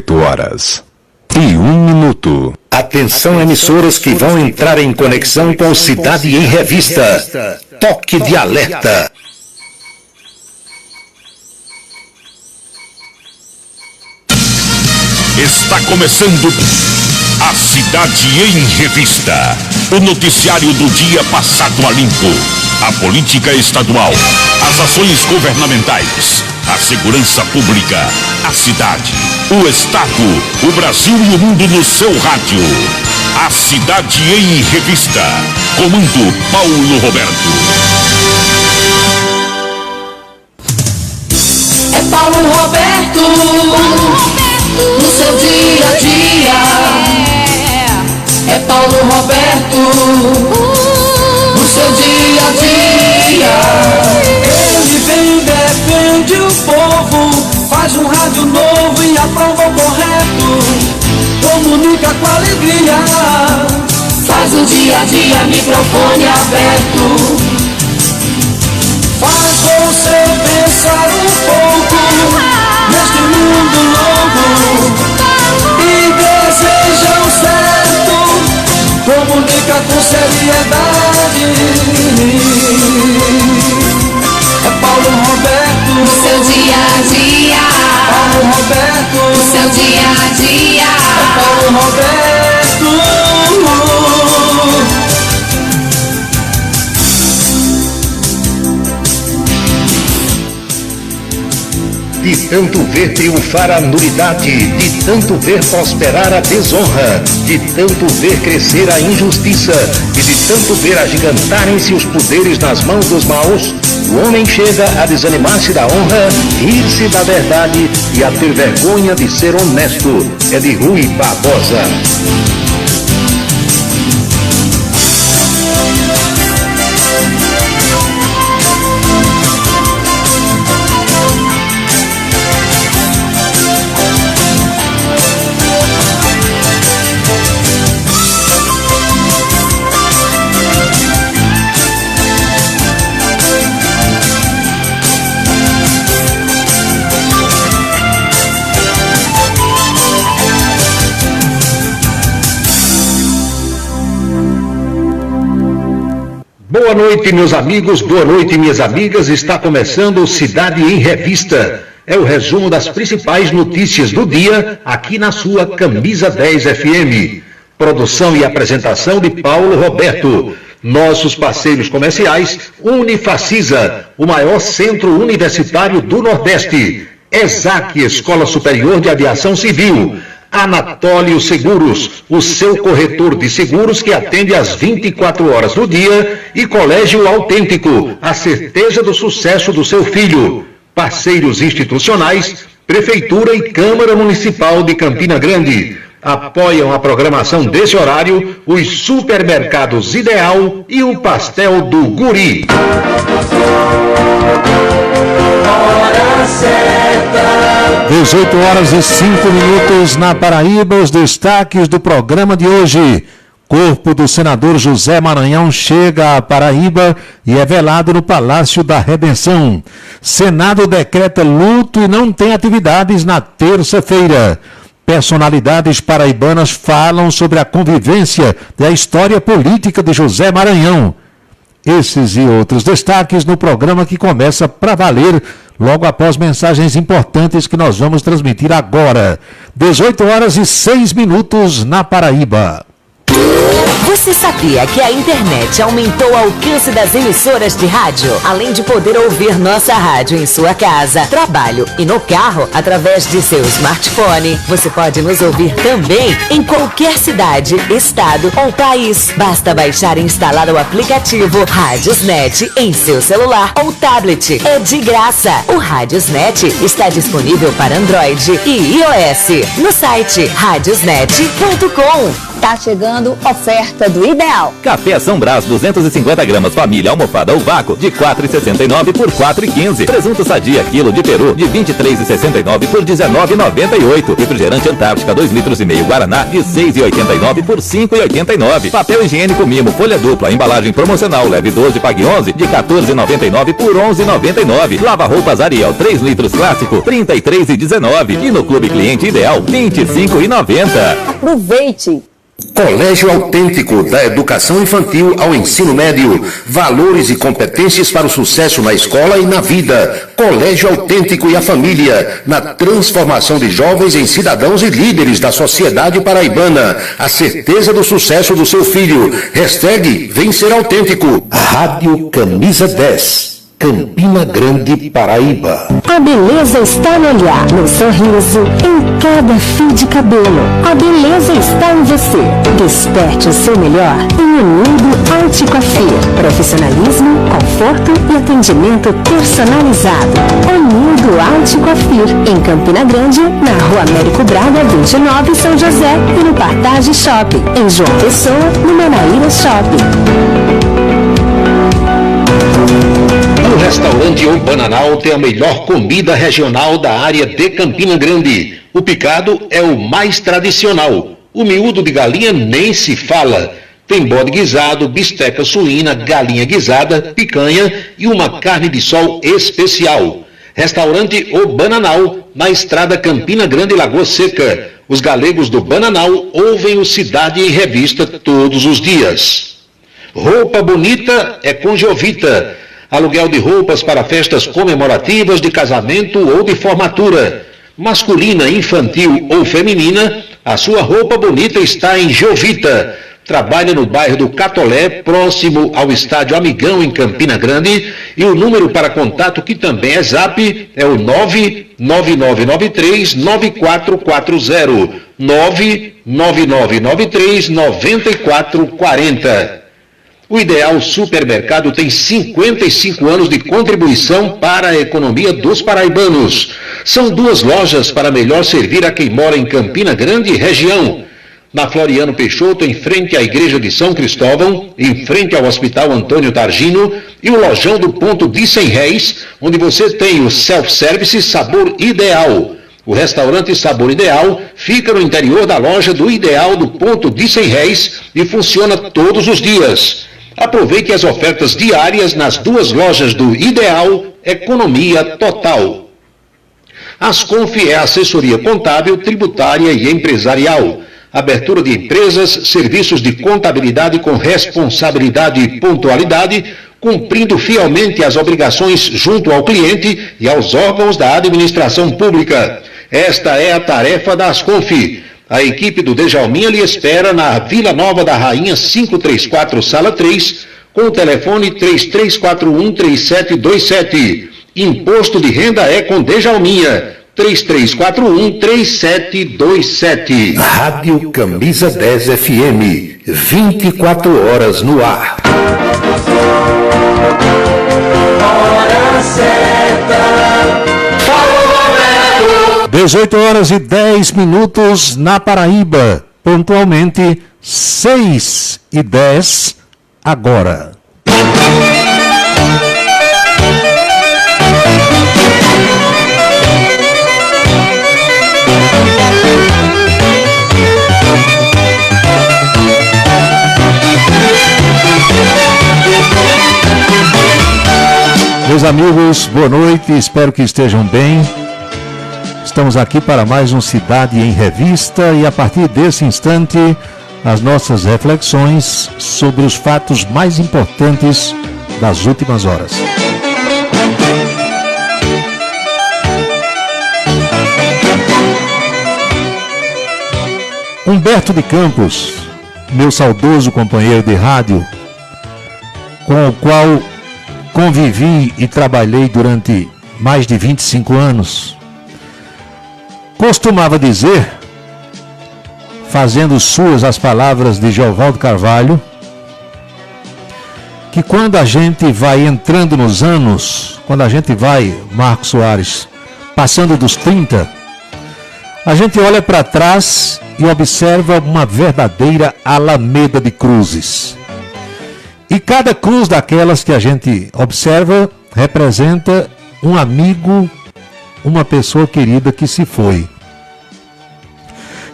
18h01. Atenção, emissoras que vão entrar em conexão com Cidade em Revista. Toque de alerta. Está começando a Cidade em Revista. O noticiário do dia passado a limpo. A política estadual, as ações governamentais, a segurança pública, a cidade, o estado, o Brasil e o mundo no seu rádio. A Cidade em Revista. Comando Paulo Roberto. É Paulo Roberto, no seu dia a dia. É Paulo Roberto, no seu dia a dia. Ele vem, defende o povo, faz um rádio novo e aprova o correto. Comunica com alegria, faz o dia a dia, microfone aberto. Faz você pensar um pouco neste mundo louco e deseja o certo, comunica com seriedade. É Paulo Roberto, no seu dia a dia. Paulo Roberto, no seu dia a dia. É Paulo Roberto. De tanto ver triunfar a nulidade, de tanto ver prosperar a desonra, de tanto ver crescer a injustiça e de tanto ver agigantarem-se os poderes nas mãos dos maus, o homem chega a desanimar-se da honra, rir-se da verdade e a ter vergonha de ser honesto. É de Rui Barbosa. Boa noite, meus amigos, boa noite, minhas amigas. Está começando o Cidade em Revista. É o resumo das principais notícias do dia aqui na sua Camisa 10 FM. Produção e apresentação de Paulo Roberto. Nossos parceiros comerciais, Unifacisa, o maior centro universitário do Nordeste. ESAC, Escola Superior de Aviação Civil. Anatólio Seguros, o seu corretor de seguros que atende às 24 horas do dia, e Colégio Autêntico, a certeza do sucesso do seu filho. Parceiros institucionais, Prefeitura e Câmara Municipal de Campina Grande. Apoiam a programação desse horário os supermercados Ideal e o Pastel do Guri. Hora certa. 18h05 na Paraíba. Os destaques do programa de hoje. Corpo do senador José Maranhão chega à Paraíba e é velado no Palácio da Redenção. Senado decreta luto e não tem atividades na terça-feira. Personalidades paraibanas falam sobre a convivência e a história política de José Maranhão. Esses e outros destaques no programa que começa para valer logo após mensagens importantes que nós vamos transmitir agora. 18h06 na Paraíba. Você sabia que a internet aumentou o alcance das emissoras de rádio? Além de poder ouvir nossa rádio em sua casa, trabalho e no carro, através de seu smartphone, você pode nos ouvir também em qualquer cidade, estado ou país. Basta baixar e instalar o aplicativo Radiosnet em seu celular ou tablet. É de graça. O Radiosnet está disponível para Android e iOS no site radiosnet.com. Tá chegando oferta do Ideal. Café São Brás 250 gramas família almofada ou vácuo de 4,69 por 4,15. Presunto Sadia quilo de peru de 23,69 por 19,98. Refrigerante Antártica 2,5 litros Guaraná de 6,89 por 5,89. Papel higiênico Mimo folha dupla embalagem promocional leve 12 pague 11 de 14,99 por 11,99. Lava roupas Ariel 3 litros clássico 33,19 e no Clube Cliente Ideal 25,90. Aproveite! Colégio Autêntico, da educação infantil ao ensino médio. Valores e competências para o sucesso na escola e na vida. Colégio Autêntico e a família, na transformação de jovens em cidadãos e líderes da sociedade paraibana. A certeza do sucesso do seu filho. Hashtag Vem Ser Autêntico. Rádio Camisa 10. Campina Grande, Paraíba. A beleza está no olhar, no sorriso, em cada fio de cabelo. A beleza está em você. Desperte o seu melhor em Unido Anticoafir. Profissionalismo, conforto e atendimento personalizado. Unido Anticoafir, em Campina Grande, na Rua Américo Braga, 29, São José, e no Partage Shopping, em João Pessoa, no Manaíra Shopping. O restaurante O Bananal tem a melhor comida regional da área de Campina Grande. O picado é o mais tradicional. O miúdo de galinha nem se fala. Tem bode guisado, bisteca suína, galinha guisada, picanha e uma carne de sol especial. Restaurante O Bananal, na estrada Campina Grande, Lagoa Seca. Os galegos do Bananal ouvem o Cidade em Revista todos os dias. Roupa bonita é com Jovita. Aluguel de roupas para festas comemorativas de casamento ou de formatura. Masculina, infantil ou feminina, a sua roupa bonita está em Jovita. Trabalha no bairro do Catolé, próximo ao estádio Amigão, em Campina Grande. E o número para contato, que também é Zap, é o 99993-9440. 99993-9440. O Ideal Supermercado tem 55 anos de contribuição para a economia dos paraibanos. São 2 lojas para melhor servir a quem mora em Campina Grande e região. Na Floriano Peixoto, em frente à Igreja de São Cristóvão, em frente ao Hospital Antônio Targino, e o lojão do Ponto de 100 Réis, onde você tem o self-service Sabor Ideal. O restaurante Sabor Ideal fica no interior da loja do Ideal do Ponto de 100 Réis e funciona todos os dias. Aproveite as ofertas diárias nas 2 lojas do Ideal, economia total. Asconf é assessoria contábil, tributária e empresarial. Abertura de empresas, serviços de contabilidade com responsabilidade e pontualidade, cumprindo fielmente as obrigações junto ao cliente e aos órgãos da administração pública. Esta é a tarefa da Asconf. A equipe do Dejalminha lhe espera na Vila Nova da Rainha 534, sala 3, com o telefone 3341-3727. Imposto de renda é com Dejalminha, 3341-3727. Rádio Camisa 10 FM, 24 horas no ar. Hora certa. 18 horas e 10 minutos na Paraíba. Pontualmente 6 e 10 agora. Meus amigos, boa noite, espero que estejam bem. Estamos aqui para mais um Cidade em Revista e a partir desse instante as nossas reflexões sobre os fatos mais importantes das últimas horas. Humberto de Campos, meu saudoso companheiro de rádio, com o qual convivi e trabalhei durante mais de 25 anos, costumava dizer, fazendo suas as palavras de Giovaldo Carvalho, que quando a gente vai entrando nos anos, quando a gente vai, Marcos Soares, passando dos 30, a gente olha para trás e observa uma verdadeira alameda de cruzes. E cada cruz daquelas que a gente observa representa um amigo, uma pessoa querida que se foi.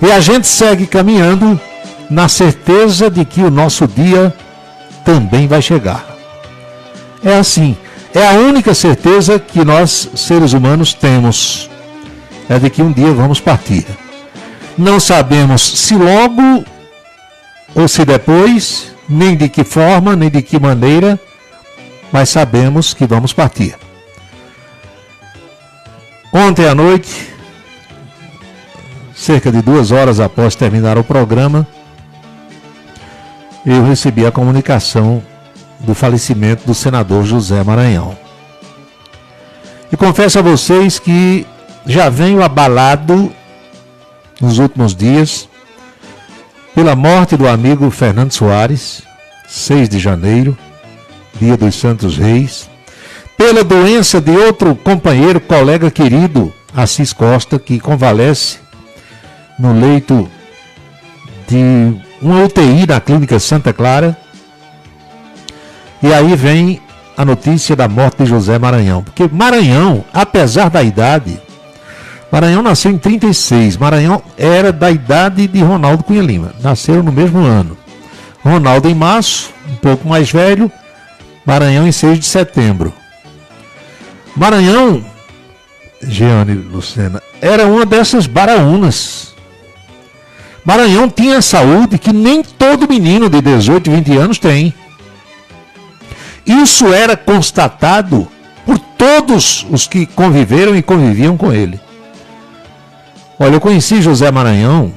E a gente segue caminhando na certeza de que o nosso dia também vai chegar. É assim, é a única certeza que nós, seres humanos, temos. É de que um dia vamos partir. Não sabemos se logo ou se depois, nem de que forma, nem de que maneira, mas sabemos que vamos partir. Ontem à noite, cerca de 2 horas após terminar o programa, eu recebi a comunicação do falecimento do senador José Maranhão. E confesso a vocês que já venho abalado nos últimos dias pela morte do amigo Fernando Soares, 6 de janeiro, dia dos Santos Reis, pela doença de outro companheiro, colega querido, Assis Costa, que convalesce no leito de uma UTI na Clínica Santa Clara. E aí vem a notícia da morte de José Maranhão. Porque Maranhão, apesar da idade, Maranhão nasceu em 36. Maranhão era da idade de Ronaldo Cunha Lima. Nasceram no mesmo ano. Ronaldo em março, um pouco mais velho. Maranhão em 6 de setembro. Maranhão, Jeane Lucena, era uma dessas baraúnas. Maranhão tinha saúde que nem todo menino de 18, 20 anos tem. Isso era constatado por todos os que conviveram e conviviam com ele. Olha, eu conheci José Maranhão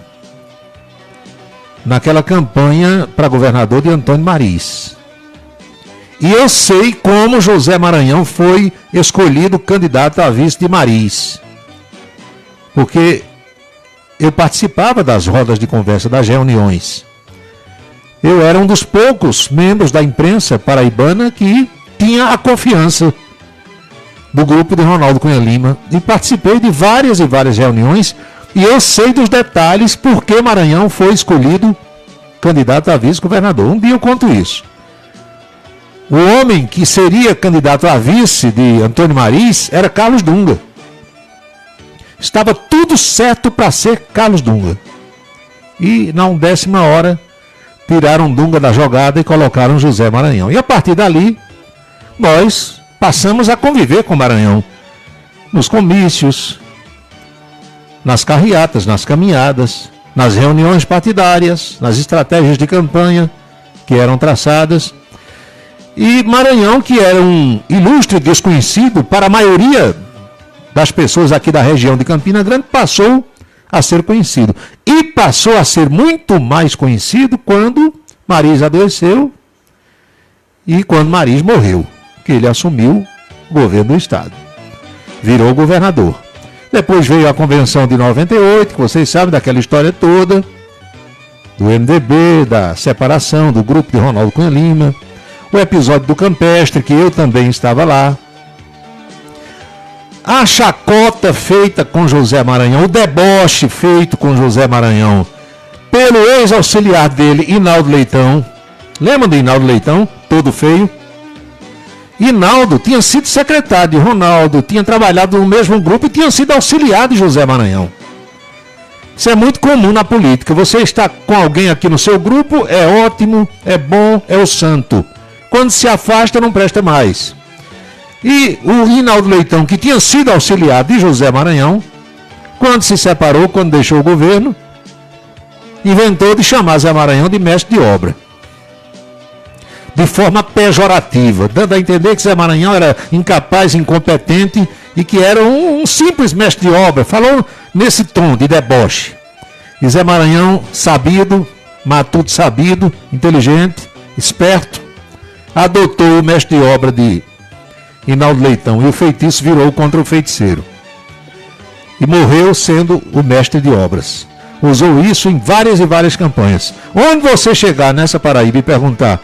naquela campanha para governador de Antônio Mariz. E eu sei como José Maranhão foi escolhido candidato a vice de Mariz. Porque eu participava das rodas de conversa, das reuniões. Eu era um dos poucos membros da imprensa paraibana que tinha a confiança do grupo de Ronaldo Cunha Lima. E participei de várias e várias reuniões. E eu sei dos detalhes por que Maranhão foi escolhido candidato a vice-governador. Um dia eu conto isso. O homem que seria candidato a vice de Antônio Mariz era Carlos Dunga. Estava tudo certo para ser Carlos Dunga. E na 10ª hora tiraram Dunga da jogada e colocaram José Maranhão. E a partir dali, nós passamos a conviver com Maranhão. Nos comícios, nas carreatas, nas caminhadas, nas reuniões partidárias, nas estratégias de campanha que eram traçadas. E Maranhão, que era um ilustre desconhecido para a maioria das pessoas aqui da região de Campina Grande, passou a ser conhecido. E passou a ser muito mais conhecido quando Mariz adoeceu e quando Mariz morreu, que ele assumiu o governo do estado. Virou governador. Depois veio a convenção de 98, que vocês sabem daquela história toda, do MDB, da separação do grupo de Ronaldo Cunha Lima, o episódio do Campestre, que eu também estava lá, a chacota feita com José Maranhão, o deboche feito com José Maranhão pelo ex-auxiliar dele, Inaldo Leitão. Lembra do Inaldo Leitão? Todo feio. Inaldo tinha sido secretário de Ronaldo, tinha trabalhado no mesmo grupo e tinha sido auxiliar de José Maranhão. Isso é muito comum na política. Você está com alguém aqui no seu grupo, é ótimo, é bom, é o santo. Quando se afasta, não presta mais. E o Inaldo Leitão, que tinha sido auxiliar de José Maranhão, quando se separou, quando deixou o governo, inventou de chamar Zé Maranhão de mestre de obra. De forma pejorativa, dando a entender que Zé Maranhão era incapaz, incompetente e que era um simples mestre de obra. Falou nesse tom de deboche. E Zé Maranhão, sabido, matuto sabido, inteligente, esperto, adotou o mestre de obra de Inaldo Leitão, e o feitiço virou contra o feiticeiro. E morreu sendo o mestre de obras. Usou isso em várias e várias campanhas. Onde você chegar nessa Paraíba e perguntar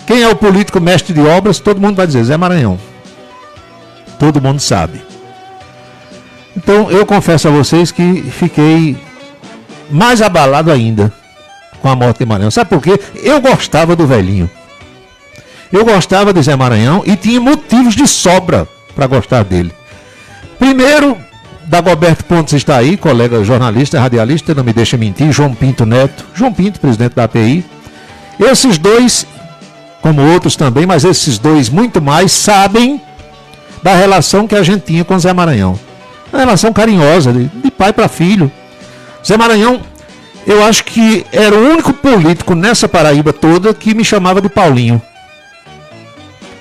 quem é o político mestre de obras, todo mundo vai dizer Zé Maranhão. Todo mundo sabe. Então eu confesso a vocês que fiquei mais abalado ainda com a morte de Maranhão. Sabe por quê? Eu gostava do velhinho. Eu gostava de Zé Maranhão e tinha motivos de sobra para gostar dele. Primeiro, Dagoberto Pontes está aí, colega jornalista, radialista, não me deixa mentir, João Pinto Neto, João Pinto, presidente da API. Esses dois, como outros também, mas esses dois muito mais, sabem da relação que a gente tinha com Zé Maranhão. Uma relação carinhosa, de pai para filho. Zé Maranhão, eu acho que era o único político nessa Paraíba toda que me chamava de Paulinho.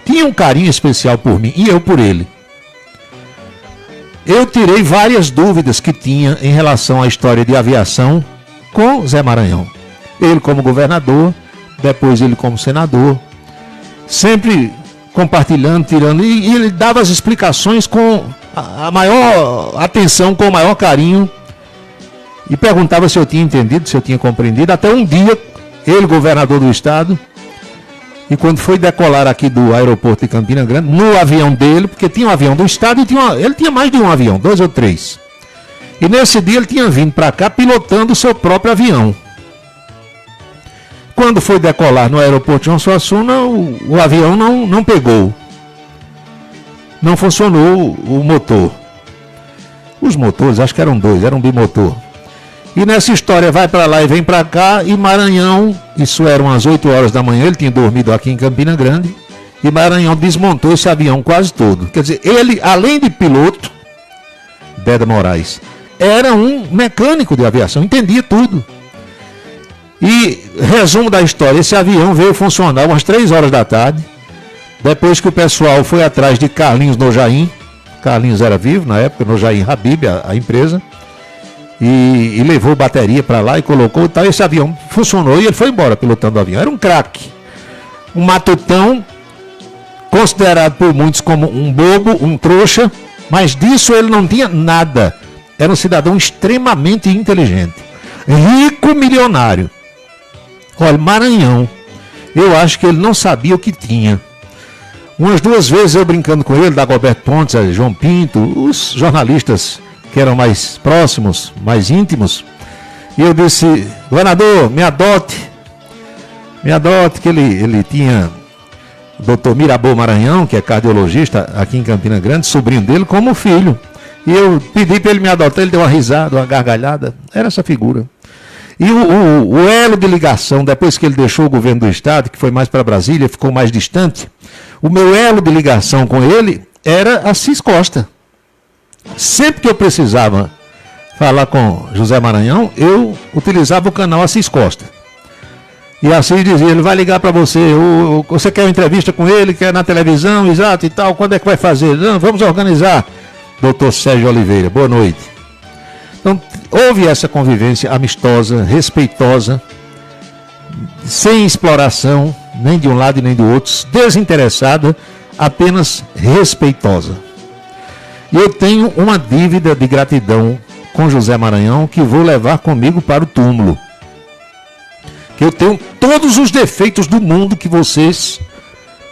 Tinha um carinho especial por mim e eu por ele. Eu tirei várias dúvidas que tinha em relação à história de aviação com Zé Maranhão. Ele como governador, depois ele como senador, sempre compartilhando, tirando, e ele dava as explicações com a maior atenção, com o maior carinho, e perguntava se eu tinha entendido, se eu tinha compreendido. Até um dia, ele, governador do estado, e quando foi decolar aqui do aeroporto de Campina Grande, no avião dele, porque tinha um avião do estado e ele tinha mais de um avião, 2 ou 3. E nesse dia ele tinha vindo para cá pilotando o seu próprio avião. Quando foi decolar no aeroporto João Suassuna, o avião não pegou. Não funcionou o motor. Os motores, acho que eram 2, era um bimotor. E nessa história vai para lá e vem para cá, e Maranhão, isso eram às 8 horas da manhã, ele tinha dormido aqui em Campina Grande, e Maranhão desmontou esse avião quase todo. Quer dizer, ele, além de piloto, Beda Moraes, era um mecânico de aviação, entendia tudo. E, resumo da história, esse avião veio funcionar umas 3 horas da tarde, depois que o pessoal foi atrás de Carlinhos Nojaim, Carlinhos era vivo na época, Nojaim Habib, a empresa, e levou bateria para lá e colocou e tal. Esse avião funcionou e ele foi embora pilotando o avião. Era um craque, um matutão, considerado por muitos como um bobo, um trouxa, mas disso ele não tinha nada. Era um cidadão extremamente inteligente, rico, milionário. Olha, Maranhão, eu acho que ele não sabia o que tinha. Umas 2 vezes eu brincando com ele, Dagoberto Pontes, João Pinto, os jornalistas que eram mais próximos, mais íntimos, e eu disse: governador, me adote, que ele tinha o doutor Mirabô Maranhão, que é cardiologista aqui em Campina Grande, sobrinho dele, como filho. E eu pedi para ele me adotar, ele deu uma risada, uma gargalhada, era essa figura. E o elo de ligação, depois que ele deixou o governo do estado, que foi mais para Brasília, ficou mais distante, o meu elo de ligação com ele era Assis Costa. Sempre que eu precisava falar com José Maranhão, eu utilizava o canal Assis Costa. E Assis dizia: ele vai ligar para você, você quer uma entrevista com ele, quer na televisão, exato e tal, quando é que vai fazer? Não, vamos organizar. Doutor Sérgio Oliveira, boa noite. Então, houve essa convivência amistosa, respeitosa, sem exploração, nem de um lado e nem do outro, desinteressada, apenas respeitosa. E eu tenho uma dívida de gratidão com José Maranhão que vou levar comigo para o túmulo. Que eu tenho todos os defeitos do mundo que vocês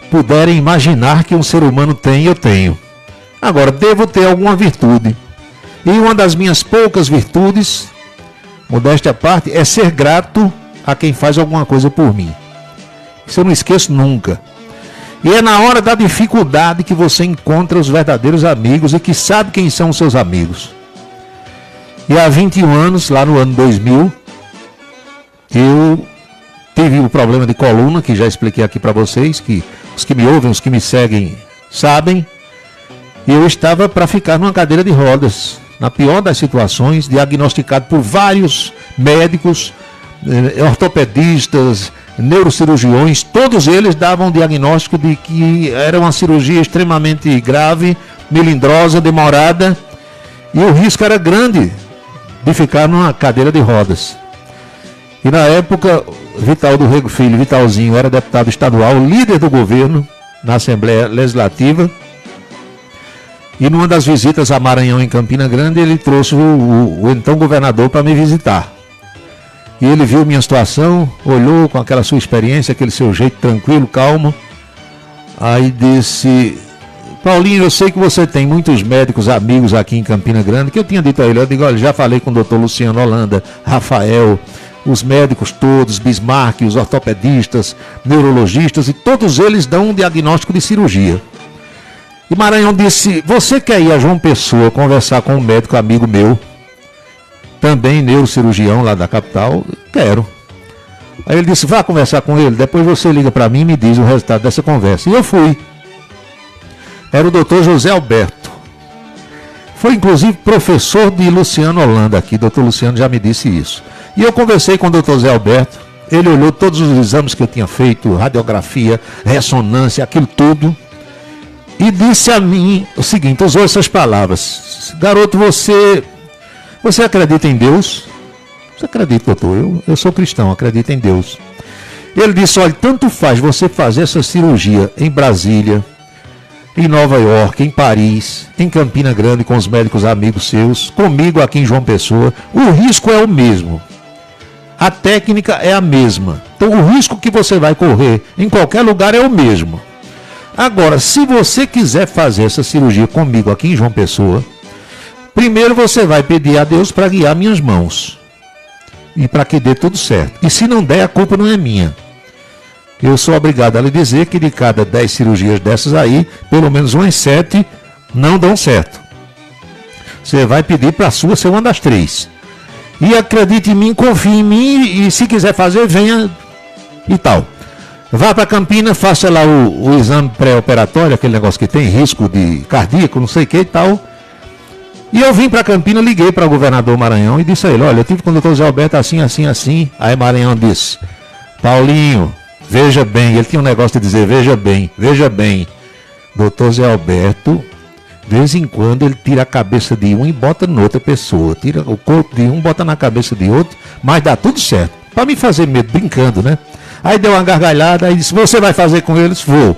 puderem imaginar que um ser humano tem, eu tenho. Agora, devo ter alguma virtude. E uma das minhas poucas virtudes, modéstia à parte, é ser grato a quem faz alguma coisa por mim. Isso eu não esqueço nunca. E é na hora da dificuldade que você encontra os verdadeiros amigos e que sabe quem são os seus amigos. E há 21 anos, lá no ano 2000, eu tive o problema de coluna, que já expliquei aqui para vocês, que os que me ouvem, os que me seguem, sabem. E eu estava para ficar numa cadeira de rodas, na pior das situações, diagnosticado por vários médicos, ortopedistas, neurocirurgiões, todos eles davam um diagnóstico de que era uma cirurgia extremamente grave, melindrosa, demorada, e o risco era grande de ficar numa cadeira de rodas. E na época, Vital do Rego Filho, Vitalzinho, era deputado estadual, líder do governo na Assembleia Legislativa, e numa das visitas a Maranhão em Campina Grande, ele trouxe o então governador para me visitar. E ele viu minha situação, olhou com aquela sua experiência, aquele seu jeito tranquilo, calmo. Aí disse: Paulinho, eu sei que você tem muitos médicos amigos aqui em Campina Grande, que eu tinha dito a ele, eu digo, olha, já falei com o doutor Luciano Holanda, Rafael, os médicos todos, Bismarck, os ortopedistas, neurologistas, e todos eles dão um diagnóstico de cirurgia. E Maranhão disse, você quer ir a João Pessoa conversar com um médico amigo meu, também neurocirurgião lá da capital? Quero. Aí ele disse, vá conversar com ele, depois você liga para mim e me diz o resultado dessa conversa. E eu fui. Era o doutor José Alberto. Foi inclusive professor de Luciano Holanda aqui, doutor Luciano já me disse isso. E eu conversei com o doutor José Alberto, ele olhou todos os exames que eu tinha feito, radiografia, ressonância, aquilo tudo, e disse a mim o seguinte, usou essas palavras, garoto, você acredita em Deus? Você acredita, doutor? Eu sou cristão, acredito em Deus. Ele disse, olha, tanto faz você fazer essa cirurgia em Brasília, em Nova York, em Paris, em Campina Grande, com os médicos amigos seus, comigo aqui em João Pessoa, o risco é o mesmo. A técnica é a mesma. Então o risco que você vai correr em qualquer lugar é o mesmo. Agora, se você quiser fazer essa cirurgia comigo aqui em João Pessoa, primeiro você vai pedir a Deus para guiar minhas mãos. E para que dê tudo certo. E se não der, a culpa não é minha. Eu sou obrigado a lhe dizer que de cada 10 cirurgias dessas aí, pelo menos umas 7 não dão certo. Você vai pedir para a sua ser uma das 3. E acredite em mim, confie em mim, e se quiser fazer, venha e tal. Vá para Campina, faça lá o exame pré-operatório, aquele negócio que tem risco de cardíaco, não sei o que e tal. E eu vim para Campina, liguei para o governador Maranhão e disse a ele, olha, eu tive com o doutor Zé Alberto assim, assim, assim. Aí Maranhão disse, Paulinho, veja bem, ele tinha um negócio de dizer, veja bem, doutor Zé Alberto, de vez em quando ele tira a cabeça de um e bota noutra pessoa, tira o corpo de um, bota na cabeça de outro, mas dá tudo certo, para me fazer medo, brincando, né? Aí deu uma gargalhada, aí disse, você vai fazer com eles? Vou.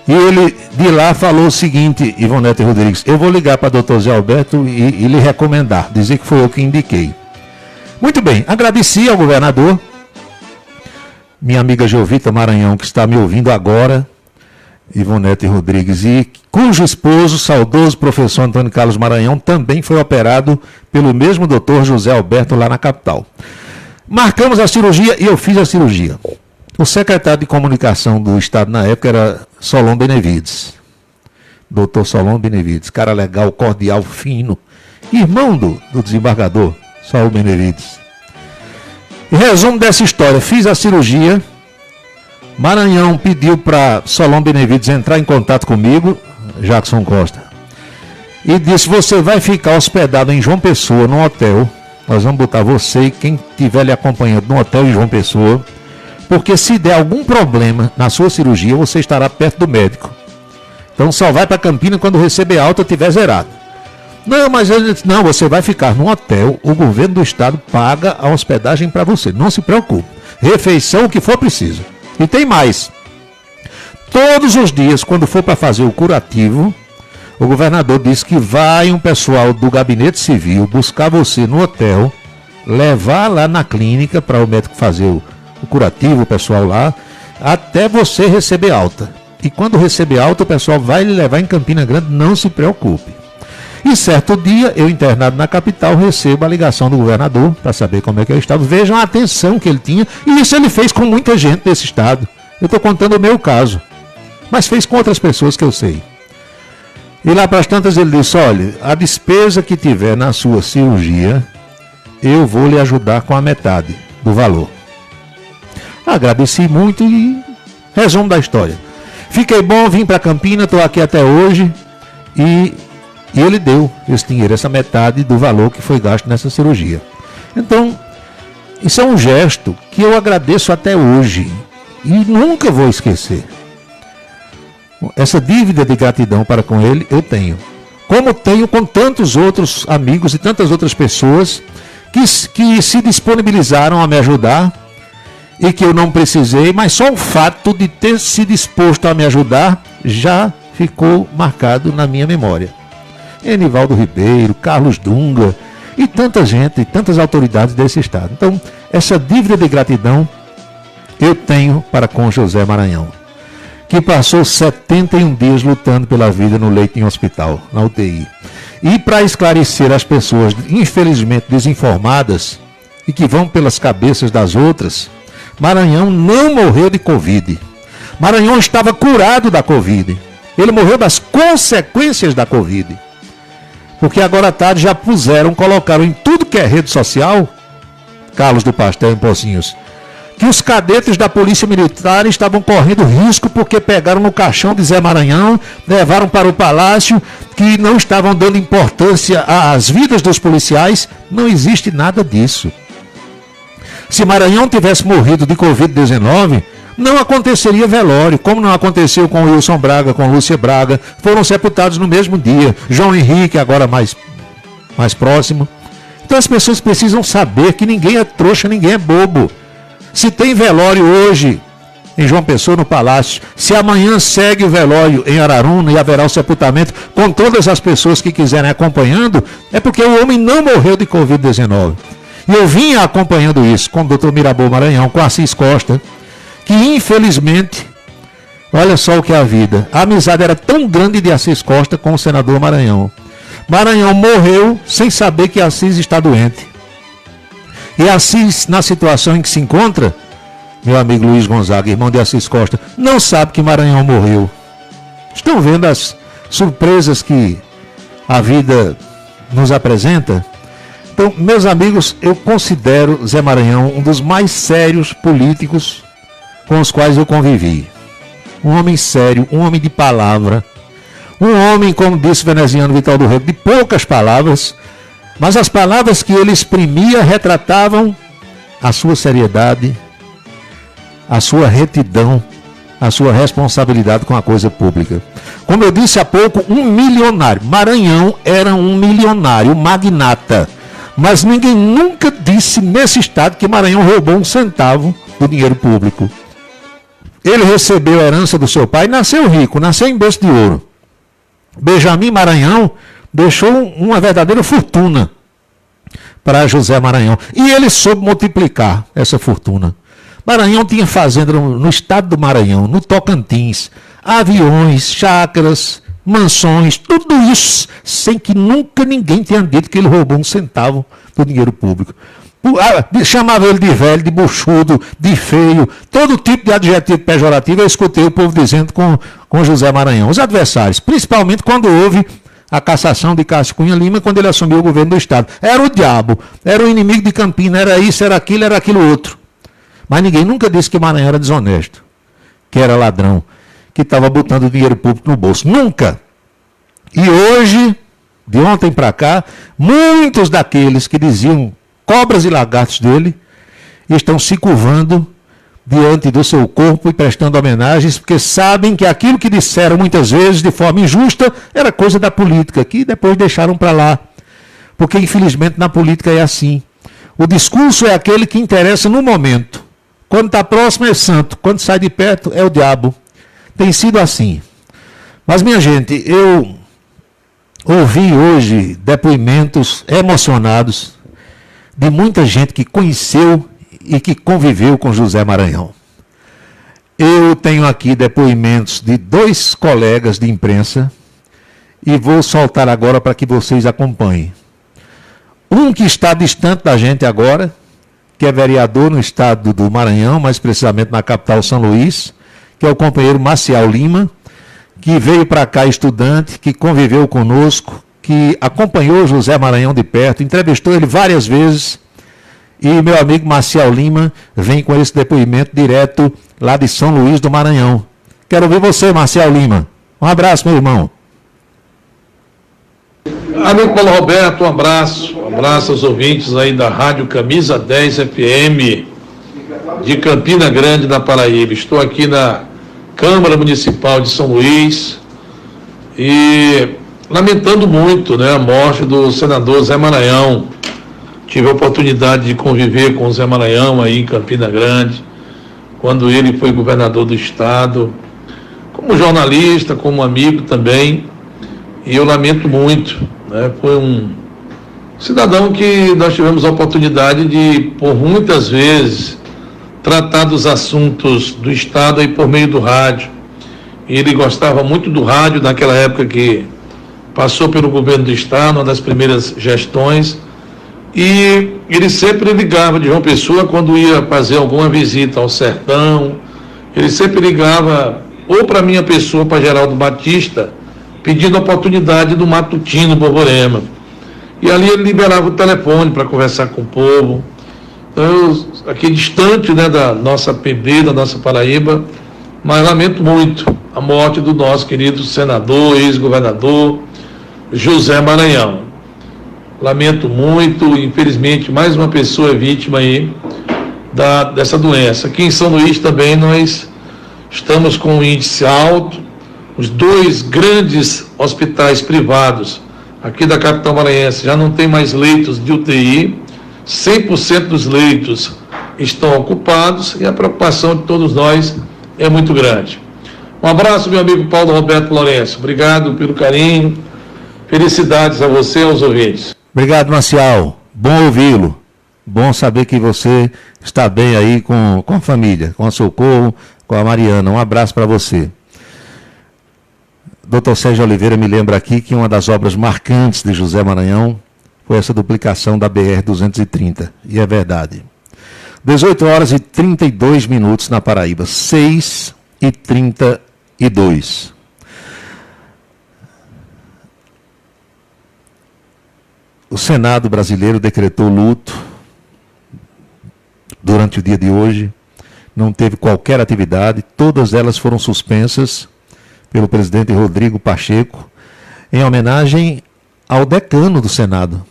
E ele de lá falou o seguinte, Ivonete Rodrigues, eu vou ligar para doutor Zé Alberto e lhe recomendar, dizer que foi eu que indiquei. Muito bem, agradeci ao governador, minha amiga Jovita Maranhão, que está me ouvindo agora, Ivonete Rodrigues, e cujo esposo, saudoso professor Antônio Carlos Maranhão, também foi operado pelo mesmo doutor José Alberto lá na capital. Marcamos a cirurgia e eu fiz a cirurgia. O secretário de comunicação do estado na época era Solon Benevides. Doutor Solon Benevides, cara legal, cordial, fino, irmão do desembargador Saul Benevides. Em resumo dessa história, fiz a cirurgia, Maranhão pediu para Solon Benevides entrar em contato comigo, Jackson Costa, e disse, você vai ficar hospedado em João Pessoa, num hotel, nós vamos botar você e quem estiver lhe acompanhando no hotel em João Pessoa, porque se der algum problema na sua cirurgia, você estará perto do médico. Então só vai para Campina quando receber alta estiver zerado. Não, mas ele disse, não, você vai ficar num hotel, o governo do estado paga a hospedagem para você, não se preocupe. Refeição, o que for preciso. E tem mais. Todos os dias, quando for para fazer o curativo, o governador disse que vai um pessoal do gabinete civil buscar você no hotel, levar lá na clínica para o médico fazer o curativo, o pessoal lá, até você receber alta. E quando receber alta, o pessoal vai lhe levar em Campina Grande, não se preocupe. E certo dia, eu internado na capital, recebo a ligação do governador para saber como é que eu estava. Vejam a atenção que ele tinha, e isso ele fez com muita gente desse estado. Eu estou contando o meu caso, mas fez com outras pessoas que eu sei. E lá para as tantas ele disse, olha, a despesa que tiver na sua cirurgia, eu vou lhe ajudar com a metade do valor. Agradeci muito e resumo da história. Fiquei bom, vim para Campina, estou aqui até hoje e ele deu esse dinheiro, essa metade do valor que foi gasto nessa cirurgia. Então, isso é um gesto que eu agradeço até hoje e nunca vou esquecer. Essa dívida de gratidão para com ele eu tenho. Como tenho com tantos outros amigos e tantas outras pessoas que se disponibilizaram a me ajudar e que eu não precisei, mas só o fato de ter se disposto a me ajudar já ficou marcado na minha memória. Enivaldo Ribeiro, Carlos Dunga e tanta gente, tantas autoridades desse estado. Então, essa dívida de gratidão eu tenho para com José Maranhão. que passou 71 dias lutando pela vida no leito em hospital, na UTI. E para esclarecer as pessoas, infelizmente desinformadas, e que vão pelas cabeças das outras, Maranhão não morreu de Covid. Maranhão estava curado da Covid. Ele morreu das consequências da Covid. Porque agora à tarde já colocaram em tudo que é rede social, Carlos do Pastel em Pocinhos, que os cadetes da Polícia Militar estavam correndo risco porque pegaram no caixão de Zé Maranhão, levaram para o palácio, que não estavam dando importância às vidas dos policiais. Não existe nada disso. Se Maranhão tivesse morrido de Covid-19, não aconteceria velório, como não aconteceu com Wilson Braga, com Lúcia Braga, foram sepultados no mesmo dia. João Henrique, agora mais próximo. Então as pessoas precisam saber que ninguém é trouxa, ninguém é bobo. Se tem velório hoje em João Pessoa, no Palácio, se amanhã segue o velório em Araruna e haverá o sepultamento com todas as pessoas que quiserem acompanhando, é porque o homem não morreu de Covid-19. E eu vinha acompanhando isso com o doutor Mirabô Maranhão, com Assis Costa, que infelizmente, olha só o que é a vida. A amizade era tão grande de Assis Costa com o senador Maranhão. Maranhão morreu sem saber que Assis está doente. E Assis, na situação em que se encontra, meu amigo Luiz Gonzaga, irmão de Assis Costa, não sabe que Maranhão morreu. Estão vendo as surpresas que a vida nos apresenta? Então, meus amigos, eu considero Zé Maranhão um dos mais sérios políticos com os quais eu convivi. Um homem sério, um homem de palavra, um homem, como disse o veneziano Vital do Rego, de poucas palavras, mas as palavras que ele exprimia retratavam a sua seriedade, a sua retidão, a sua responsabilidade com a coisa pública. Como eu disse há pouco, um milionário. Maranhão era um milionário, magnata. Mas ninguém nunca disse nesse estado que Maranhão roubou um centavo do dinheiro público. Ele recebeu a herança do seu pai, nasceu rico, nasceu em berço de ouro. Benjamin Maranhão deixou uma verdadeira fortuna para José Maranhão. E ele soube multiplicar essa fortuna. Maranhão tinha fazenda no estado do Maranhão, no Tocantins, aviões, chácaras, mansões, tudo isso, sem que nunca ninguém tenha dito que ele roubou um centavo do dinheiro público. Chamava ele de velho, de buchudo, de feio, todo tipo de adjetivo pejorativo eu escutei o povo dizendo com José Maranhão. Os adversários, principalmente quando houve a cassação de Cássio Cunha Lima, quando ele assumiu o governo do estado. Era o diabo, era o inimigo de Campina, era isso, era aquilo outro. Mas ninguém nunca disse que Maranhão era desonesto, que era ladrão, que estava botando dinheiro público no bolso. Nunca. E hoje, de ontem para cá, muitos daqueles que diziam cobras e lagartos dele estão se curvando diante do seu corpo e prestando homenagens, porque sabem que aquilo que disseram muitas vezes de forma injusta era coisa da política, que depois deixaram para lá. Porque infelizmente na política é assim. O discurso é aquele que interessa no momento. Quando está próximo é santo, quando sai de perto é o diabo. Tem sido assim. Mas minha gente, eu ouvi hoje depoimentos emocionados de muita gente que conheceu e que conviveu com José Maranhão. Eu tenho aqui depoimentos de 2 colegas de imprensa e vou soltar agora para que vocês acompanhem. Um que está distante da gente agora, que é vereador no estado do Maranhão, mais precisamente na capital São Luís, que é o companheiro Maciel Lima, que veio para cá estudante, que conviveu conosco, que acompanhou José Maranhão de perto, entrevistou ele várias vezes, e meu amigo Maciel Lima vem com esse depoimento direto lá de São Luís do Maranhão. Quero ouvir você, Maciel Lima. Um abraço, meu irmão. Amigo Paulo Roberto, um abraço aos ouvintes aí da Rádio Camisa 10 FM de Campina Grande, na Paraíba. Estou aqui na Câmara Municipal de São Luís e lamentando muito, a morte do senador Zé Maranhão. Tive a oportunidade de conviver com o Zé Maranhão aí em Campina Grande, quando ele foi governador do estado, como jornalista, como amigo também, e eu lamento muito, Foi um cidadão que nós tivemos a oportunidade de, por muitas vezes, tratar dos assuntos do estado aí por meio do rádio. Ele gostava muito do rádio, naquela época que passou pelo governo do estado, uma das primeiras gestões, e ele sempre ligava de João Pessoa quando ia fazer alguma visita ao sertão. Ele sempre ligava ou para minha pessoa, para Geraldo Batista, pedindo a oportunidade do matutino Borborema. E ali ele liberava o telefone para conversar com o povo. Então, aqui distante, né, da nossa PB, da nossa Paraíba, mas lamento muito a morte do nosso querido senador, ex-governador José Maranhão. Lamento muito, infelizmente, mais uma pessoa é vítima aí dessa doença. Aqui em São Luís também nós estamos com um índice alto. Os 2 grandes hospitais privados aqui da capital maranhense já não tem mais leitos de UTI, 100% dos leitos estão ocupados e a preocupação de todos nós é muito grande. Um abraço, meu amigo Paulo Roberto Lourenço. Obrigado pelo carinho. Felicidades a você e aos ouvintes. Obrigado, Marcial. Bom ouvi-lo. Bom saber que você está bem aí com a família, com a Socorro, com a Mariana. Um abraço para você. Dr. Sérgio Oliveira me lembra aqui que uma das obras marcantes de José Maranhão foi essa duplicação da BR-230. E é verdade. 18 horas e 32 minutos na Paraíba. 6h32. O Senado brasileiro decretou luto durante o dia de hoje. Não teve qualquer atividade. Todas elas foram suspensas pelo presidente Rodrigo Pacheco, em homenagem ao decano do Senado.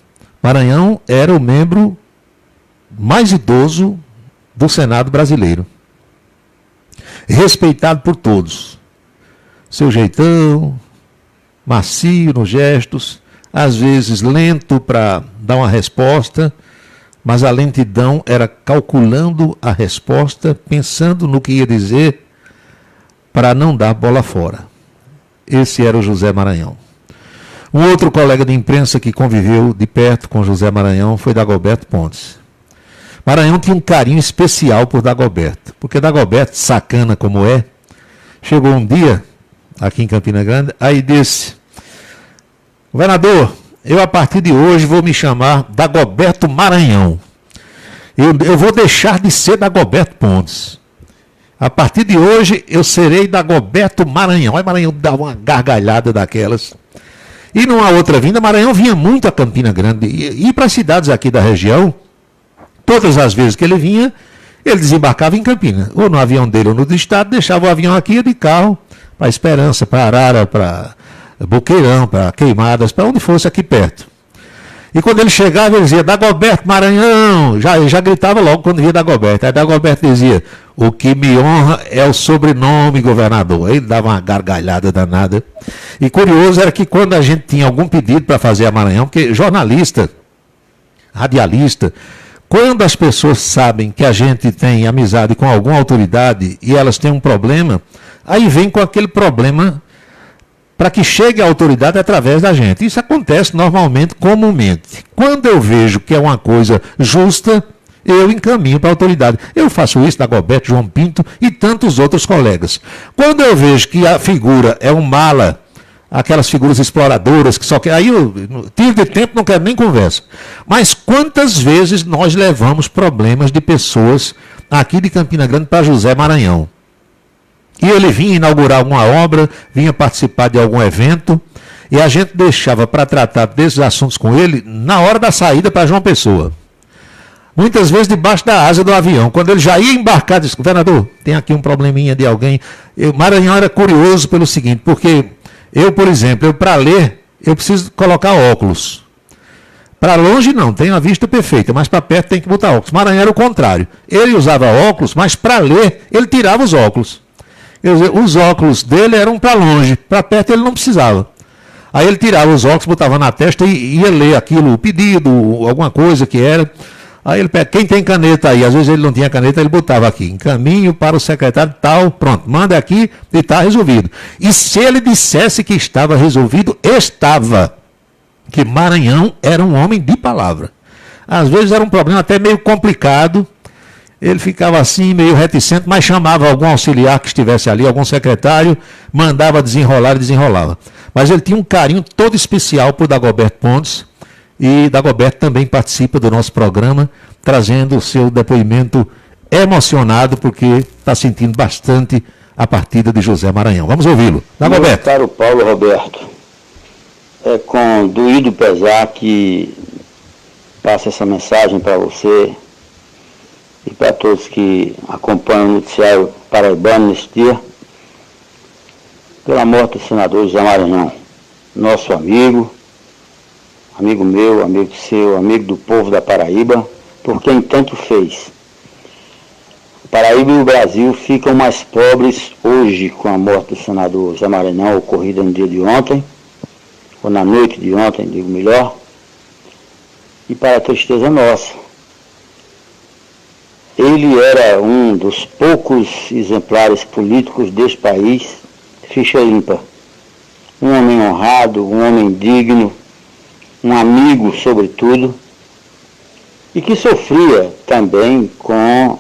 Maranhão era o membro mais idoso do Senado brasileiro. Respeitado por todos. Seu jeitão, macio nos gestos, às vezes lento para dar uma resposta, mas a lentidão era calculando a resposta, pensando no que ia dizer, para não dar bola fora. Esse era o José Maranhão. Um outro colega de imprensa que conviveu de perto com José Maranhão foi Dagoberto Pontes. Maranhão tinha um carinho especial por Dagoberto, porque Dagoberto, sacana como é, chegou um dia, aqui em Campina Grande, aí disse: governador, eu a partir de hoje vou me chamar Dagoberto Maranhão. Eu vou deixar de ser Dagoberto Pontes. A partir de hoje eu serei Dagoberto Maranhão. Aí Maranhão dava uma gargalhada daquelas. E numa outra vinda, Maranhão vinha muito a Campina Grande e para as cidades aqui da região. Todas as vezes que ele vinha, ele desembarcava em Campina. Ou no avião dele ou no do estado, deixava o avião aqui de carro para Esperança, para Arara, para Boqueirão, para Queimadas, para onde fosse aqui perto. E quando ele chegava, ele dizia: Dagoberto Maranhão. Já gritava logo quando via Dagoberto. Aí Dagoberto dizia: o que me honra é o sobrenome, governador. Aí ele dava uma gargalhada danada. E curioso era que quando a gente tinha algum pedido para fazer a Maranhão, porque jornalista, radialista, quando as pessoas sabem que a gente tem amizade com alguma autoridade e elas têm um problema, aí vem com aquele problema para que chegue à autoridade através da gente. Isso acontece normalmente, comumente. Quando eu vejo que é uma coisa justa, eu encaminho para a autoridade. Eu faço isso, Dagoberto, João Pinto e tantos outros colegas. Quando eu vejo que a figura é um mala, aquelas figuras exploradoras, que só que aí eu tiro de tempo, não quero nem conversa. Mas quantas vezes nós levamos problemas de pessoas aqui de Campina Grande para José Maranhão? E ele vinha inaugurar alguma obra, vinha participar de algum evento, e a gente deixava para tratar desses assuntos com ele na hora da saída para João Pessoa. Muitas vezes debaixo da asa do avião. Quando ele já ia embarcar, disse: governador, tem aqui um probleminha de alguém. Maranhão era curioso pelo seguinte, porque eu, por exemplo, para ler, eu preciso colocar óculos. Para longe não, tem a vista perfeita, mas para perto tem que botar óculos. Maranhão era o contrário. Ele usava óculos, mas para ler, ele tirava os óculos. Quer dizer, os óculos dele eram para longe, para perto ele não precisava. Aí ele tirava os óculos, botava na testa e ia ler aquilo, o pedido, alguma coisa que era. Aí ele pega: quem tem caneta aí? Às vezes ele não tinha caneta, ele botava aqui: encaminho para o secretário tal, pronto, manda aqui e está resolvido. E se ele dissesse que estava resolvido, estava. Que Maranhão era um homem de palavra. Às vezes era um problema até meio complicado, ele ficava assim, meio reticente, mas chamava algum auxiliar que estivesse ali, algum secretário, mandava desenrolar e desenrolava. Mas ele tinha um carinho todo especial por Dagoberto Pontes, e Dagoberto também participa do nosso programa, trazendo o seu depoimento emocionado, porque está sentindo bastante a partida de José Maranhão. Vamos ouvi-lo. Dagoberto. Meu caro Paulo Roberto, é com doído pesar que passo essa mensagem para você e para todos que acompanham o noticiário paraibano neste dia, pela morte do senador José Maranhão, nosso amigo meu, amigo seu, amigo do povo da Paraíba, por quem tanto fez. Paraíba e o Brasil ficam mais pobres hoje com a morte do senador José Maranhão, ocorrida no dia de ontem, ou na noite de ontem, digo melhor, e para a tristeza nossa. Ele era um dos poucos exemplares políticos deste país, ficha limpa. Um homem honrado, um homem digno, um amigo, sobretudo, e que sofria também com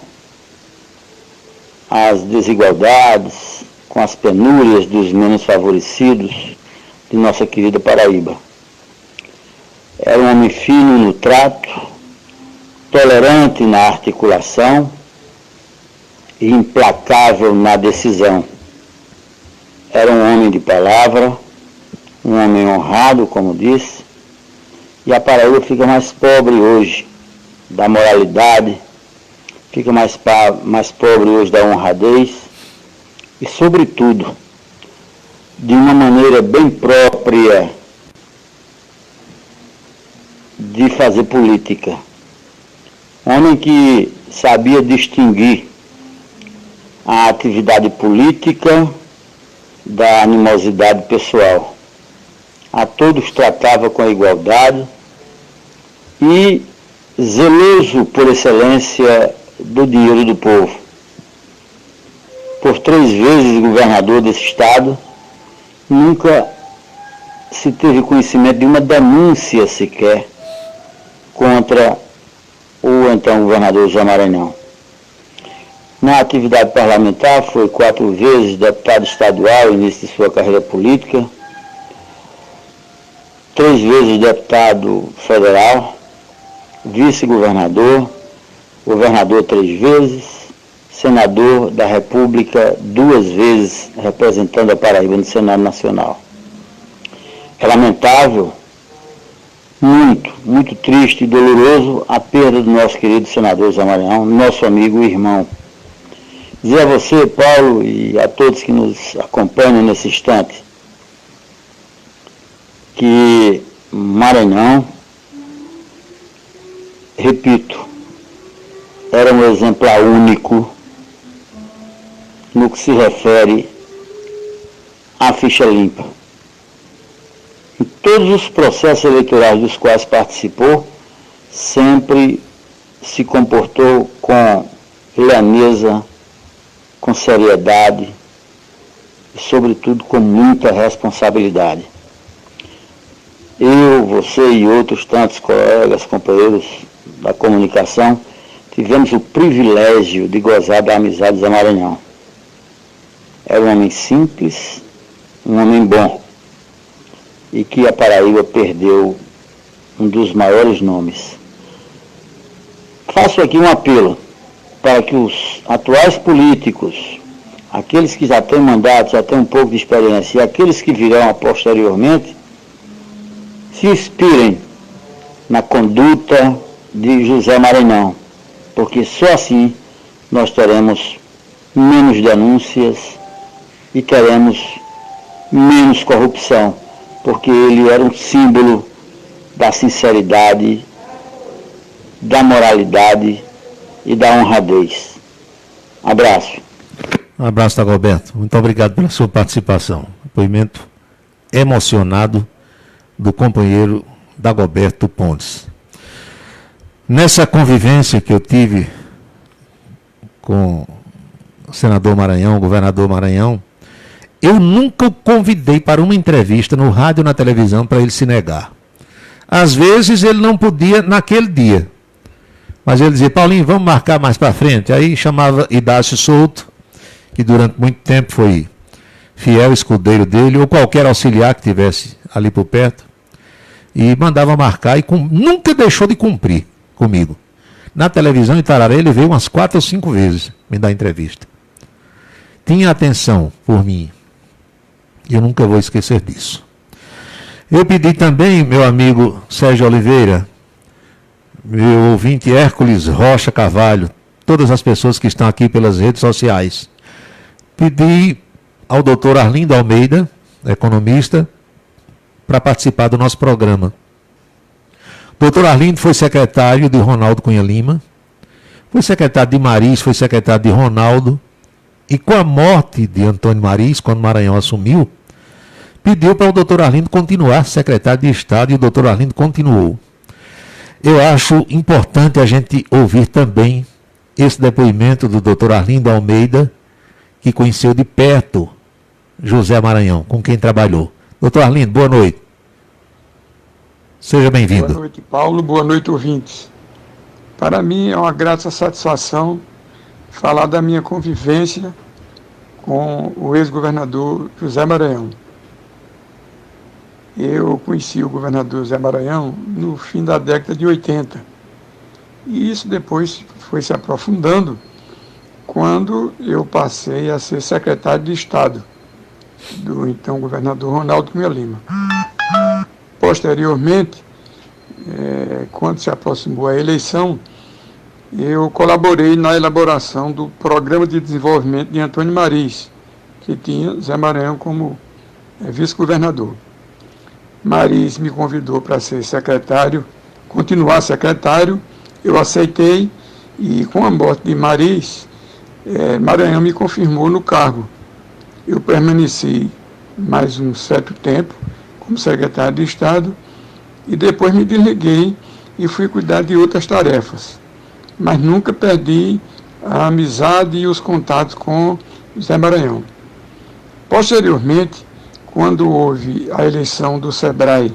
as desigualdades, com as penúrias dos menos favorecidos de nossa querida Paraíba. Era um homem fino no trato, tolerante na articulação e implacável na decisão. Era um homem de palavra, um homem honrado, como disse, e a Paraíba fica mais pobre hoje da moralidade, fica mais pobre hoje da honradez e, sobretudo, de uma maneira bem própria de fazer política. Homem que sabia distinguir a atividade política da animosidade pessoal. A todos tratava com a igualdade e zeloso por excelência do dinheiro do povo. Por 3 vezes governador desse estado, nunca se teve conhecimento de uma denúncia sequer contra o então governador José Maranhão. Na atividade parlamentar, foi 4 vezes deputado estadual, início de sua carreira política, 3 vezes deputado federal, vice-governador, governador 3 vezes, senador da República 2 vezes, representando a Paraíba no Senado Nacional. É lamentável, muito triste e doloroso a perda do nosso querido senador José Maranhão, nosso amigo e irmão. Dizer a você, Paulo, e a todos que nos acompanham nesse instante, que Maranhão, repito, era um exemplar único no que se refere à ficha limpa. Em todos os processos eleitorais dos quais participou, sempre se comportou com leaneza, com seriedade e, sobretudo, com muita responsabilidade. Eu, você e outros tantos colegas, companheiros da comunicação, tivemos o privilégio de gozar da amizade de José Maranhão. Era um homem simples, um homem bom, e que a Paraíba perdeu um dos maiores nomes. Faço aqui um apelo para que os atuais políticos, aqueles que já têm mandato, já têm um pouco de experiência, e aqueles que virão posteriormente, se inspirem na conduta de José Maranhão, porque só assim nós teremos menos denúncias e teremos menos corrupção, porque ele era um símbolo da sinceridade, da moralidade e da honradez. Abraço. Um abraço, Dagoberto. Muito obrigado pela sua participação. Depoimento emocionado do companheiro Dagoberto Pontes. Nessa convivência que eu tive com o senador Maranhão, o governador Maranhão, eu nunca o convidei para uma entrevista no rádio ou na televisão para ele se negar. Às vezes ele não podia naquele dia, Mas ele dizia, Paulinho, vamos marcar mais para frente. Aí chamava Idácio Souto, que durante muito tempo foi fiel escudeiro dele, ou qualquer auxiliar que tivesse ali por perto, e mandava marcar e nunca deixou de cumprir comigo. Na televisão em Itararé ele veio umas 4 ou 5 vezes me dar entrevista. Tinha atenção por mim. Eu nunca vou esquecer disso. Eu pedi também, meu amigo Sérgio Oliveira, meu ouvinte Hércules Rocha Carvalho, todas as pessoas que estão aqui pelas redes sociais, pedi ao doutor Arlindo Almeida, economista, para participar do nosso programa. Doutor Arlindo foi secretário de Ronaldo Cunha Lima, foi secretário de Mariz, foi secretário de Ronaldo, e com a morte de Antônio Mariz, quando Maranhão assumiu, pediu para o doutor Arlindo continuar secretário de Estado, e o doutor Arlindo continuou. Eu acho importante a gente ouvir também esse depoimento do doutor Arlindo Almeida, que conheceu de perto José Maranhão, com quem trabalhou. Doutor Arlindo, boa noite. Seja bem-vindo. Boa noite, Paulo. Boa noite, ouvintes. Para mim é uma grata satisfação falar da minha convivência com o ex-governador José Maranhão. Eu conheci o governador José Maranhão no fim da década de 80. E isso depois foi se aprofundando quando eu passei a ser secretário de Estado do então governador Ronaldo Cunha Lima. Posteriormente, quando se aproximou a eleição, eu colaborei na elaboração do Programa de Desenvolvimento de Antônio Mariz, que tinha Zé Maranhão como vice-governador. Mariz me convidou para ser secretário, continuar secretário, eu aceitei, e com a morte de Mariz, Maranhão me confirmou no cargo. Eu permaneci mais um certo tempo como secretário de Estado e depois me desliguei e fui cuidar de outras tarefas. Mas nunca perdi a amizade e os contatos com Zé Maranhão. Posteriormente, quando houve a eleição do SEBRAE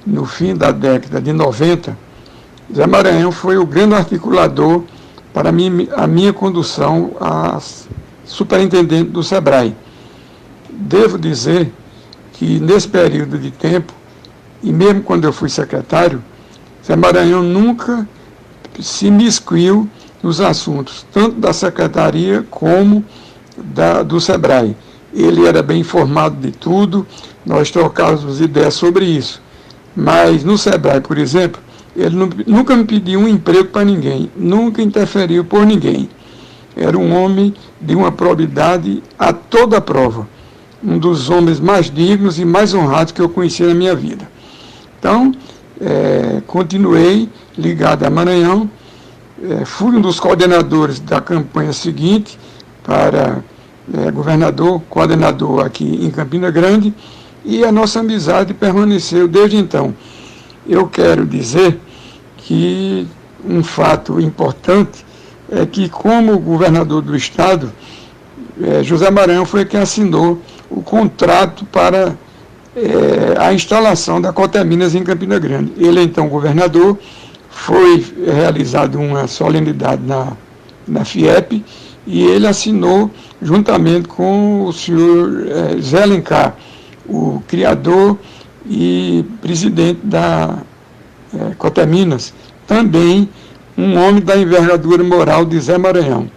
no fim da década de 90, Zé Maranhão foi o grande articulador para a minha condução a superintendente do SEBRAE. Devo dizer que nesse período de tempo, e mesmo quando eu fui secretário, Zé Maranhão nunca se miscuiu nos assuntos, tanto da secretaria como do SEBRAE. Ele era bem informado de tudo, nós trocávamos ideias sobre isso. Mas no SEBRAE, por exemplo, ele nunca me pediu um emprego para ninguém, nunca interferiu por ninguém. Era um homem de uma probidade a toda prova, um dos homens mais dignos e mais honrados que eu conheci na minha vida. Então, continuei ligado a Maranhão, fui um dos coordenadores da campanha seguinte para governador, coordenador aqui em Campina Grande, e a nossa amizade permaneceu desde então. Eu quero dizer que um fato importante é que, como governador do Estado, José Maranhão foi quem assinou o contrato para a instalação da Coteminas em Campina Grande. Ele, então, governador, foi realizada uma solenidade na FIEP e ele assinou juntamente com o senhor Zé Alencar, o criador e presidente da Coteminas, também um homem da envergadura moral de Zé Maranhão.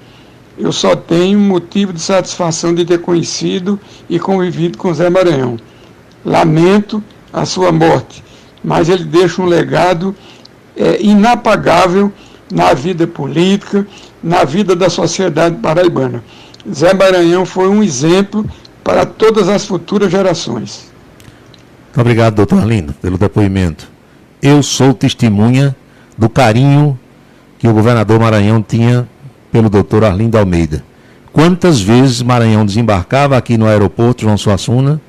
Eu só tenho motivo de satisfação de ter conhecido e convivido com Zé Maranhão. Lamento a sua morte, mas ele deixa um legado inapagável na vida política, na vida da sociedade paraibana. Zé Maranhão foi um exemplo para todas as futuras gerações. Muito obrigado, doutor Arlindo, pelo depoimento. Eu sou testemunha do carinho que o governador Maranhão tinha pelo doutor Arlindo Almeida. Quantas vezes Maranhão desembarcava aqui no aeroporto João Suassuna,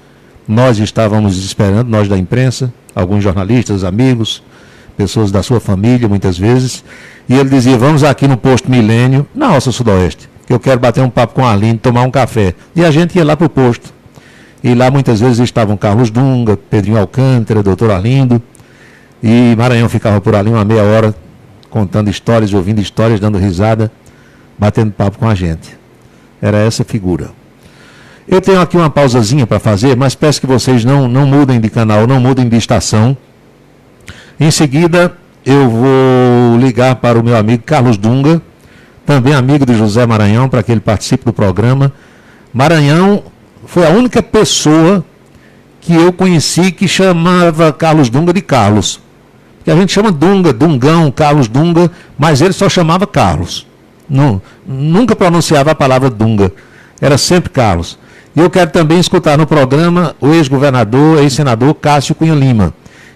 nós estávamos esperando, nós da imprensa, alguns jornalistas, amigos, pessoas da sua família, muitas vezes, e ele dizia, vamos aqui no posto Milênio, na Roça Sudoeste, que eu quero bater um papo com a Arlindo, tomar um café. E a gente ia lá para o posto. E lá muitas vezes estavam Carlos Dunga, Pedrinho Alcântara, doutor Arlindo, e Maranhão ficava por ali uma meia hora contando histórias, ouvindo histórias, dando risada, batendo papo com a gente. Era essa figura. Eu tenho aqui uma pausazinha para fazer, mas peço que vocês não mudem de canal, não mudem de estação. Em seguida, eu vou ligar para o meu amigo Carlos Dunga, também amigo do José Maranhão, para que ele participe do programa. Maranhão foi a única pessoa que eu conheci que chamava Carlos Dunga de Carlos. Porque a gente chama Dunga, Dungão, Carlos Dunga, mas ele só chamava Carlos. Nunca pronunciava a palavra Dunga, era sempre Carlos. E eu quero também escutar no programa o ex-governador, ex-senador Cássio Cunha Lima.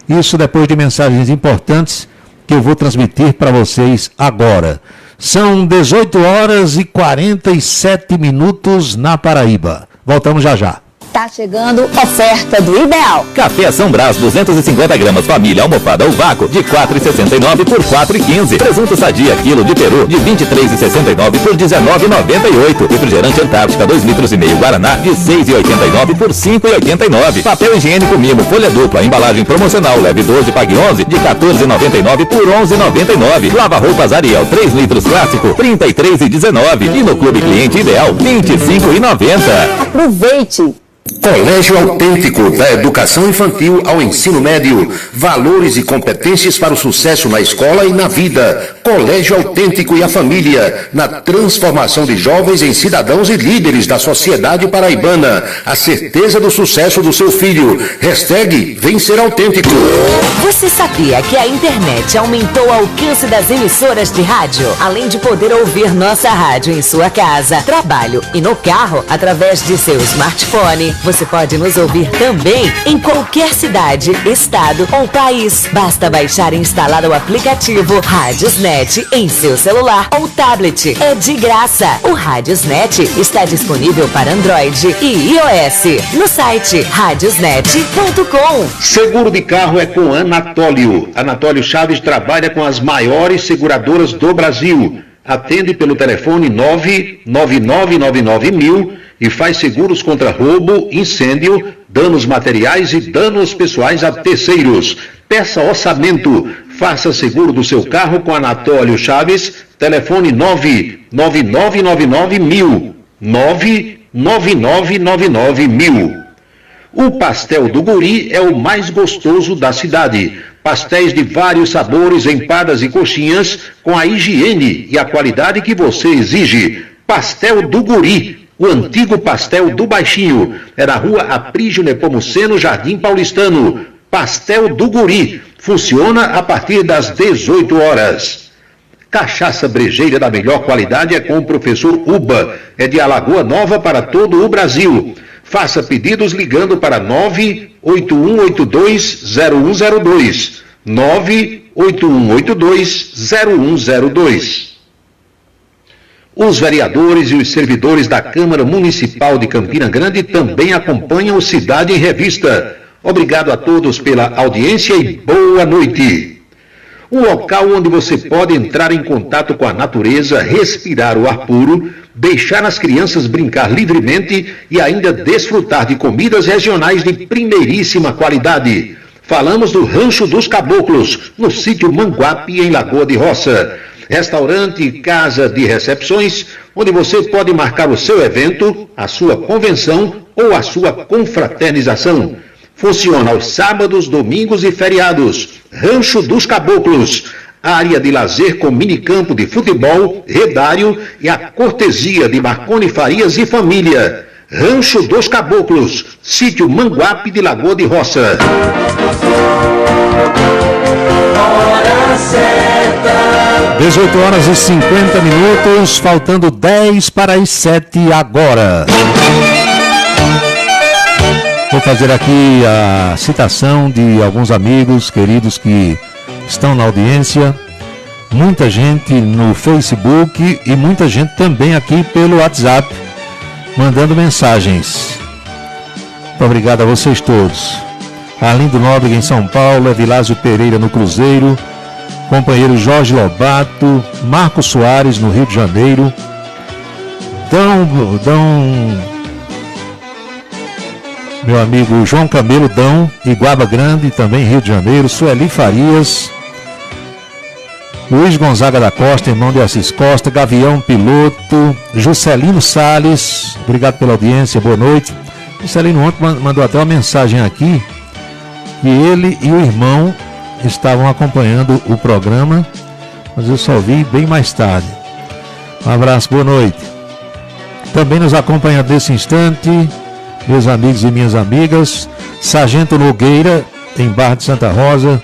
Isso depois de mensagens importantes que eu vou transmitir para vocês agora. São 18 horas e 47 minutos na Paraíba. Voltamos já já. Tá chegando oferta do Ideal. Café São Brás, 250 gramas, família almofada ou vácuo, de R$ 4,69 por R$ 4,15. Presunto Sadia, quilo de peru, de R$ 23,69 por R$ 19,98. Refrigerante Antártica, 2,5 litros Guaraná, de R$ 6,89 por R$ 5,89. Papel higiênico Mimo, folha dupla, embalagem promocional, leve 12, pague 11, de R$ 14,99 por R$ 11,99. Lava-roupas Ariel, 3 litros clássico, R$ 33,19. E no Clube Cliente Ideal, R$ 25,90. Aproveite! Colégio Autêntico, da educação infantil ao ensino médio. Valores e competências para o sucesso na escola e na vida. Colégio Autêntico e a família, na transformação de jovens em cidadãos e líderes da sociedade paraibana. A certeza do sucesso do seu filho. Hashtag Vem Ser Autêntico. Você sabia que a internet aumentou o alcance das emissoras de rádio? Além de poder ouvir nossa rádio em sua casa, trabalho e no carro, através de seu smartphone, você pode nos ouvir também em qualquer cidade, estado ou país. Basta baixar e instalar o aplicativo Radiosnet em seu celular ou tablet. É de graça. O Radiosnet está disponível para Android e iOS no site radiosnet.com. Seguro de carro é com Anatólio. Anatólio Chaves trabalha com as maiores seguradoras do Brasil. Atende pelo telefone 99999.000 e faz seguros contra roubo, incêndio, danos materiais e danos pessoais a terceiros. Peça orçamento. Faça seguro do seu carro com Anatólio Chaves. Telefone 99999.000. 99999.000. O pastel do Guri é o mais gostoso da cidade. Pastéis de vários sabores, empadas e coxinhas com a higiene e a qualidade que você exige. Pastel do Guri, o antigo pastel do Baixinho. É na rua Aprígio Nepomuceno, Jardim Paulistano. Pastel do Guri. Funciona a partir das 18 horas. Cachaça brejeira da melhor qualidade é com o professor Uba. É de Alagoa Nova para todo o Brasil. Faça pedidos ligando para 981820102. 981820102. Os vereadores e os servidores da Câmara Municipal de Campina Grande também acompanham o Cidade em Revista. Obrigado a todos pela audiência e boa noite. Um local onde você pode entrar em contato com a natureza, respirar o ar puro, deixar as crianças brincar livremente e ainda desfrutar de comidas regionais de primeiríssima qualidade. Falamos do Rancho dos Caboclos, no sítio Manguape, em Lagoa de Roça. Restaurante e casa de recepções, onde você pode marcar o seu evento, a sua convenção ou a sua confraternização. Funciona aos sábados, domingos e feriados. Rancho dos Caboclos. Área de lazer com minicampo de futebol, redário e a cortesia de Marconi Farias e família. Rancho dos Caboclos, sítio Manguape de Lagoa de Roça. Hora certa. 18 horas e 50 minutos, faltando 10 para as 7 agora. Vou fazer aqui a citação de alguns amigos queridos que estão na audiência. Muita gente no Facebook e muita gente também aqui pelo WhatsApp, mandando mensagens. Muito obrigado a vocês todos. Arlindo Nóbrega em São Paulo, Evilásio Pereira no Cruzeiro, companheiro Jorge Lobato, Marcos Soares no Rio de Janeiro, meu amigo João Camelo Dão, Iguaba Grande, também Rio de Janeiro, Sueli Farias, Luiz Gonzaga da Costa, irmão de Assis Costa, Gavião Piloto, Juscelino Salles, obrigado pela audiência, boa noite. Juscelino ontem mandou até uma mensagem aqui, que ele e o irmão estavam acompanhando o programa, mas eu só vi bem mais tarde. Um abraço, boa noite. Também nos acompanha nesse instante, meus amigos e minhas amigas, Sargento Nogueira, em Barra de Santa Rosa,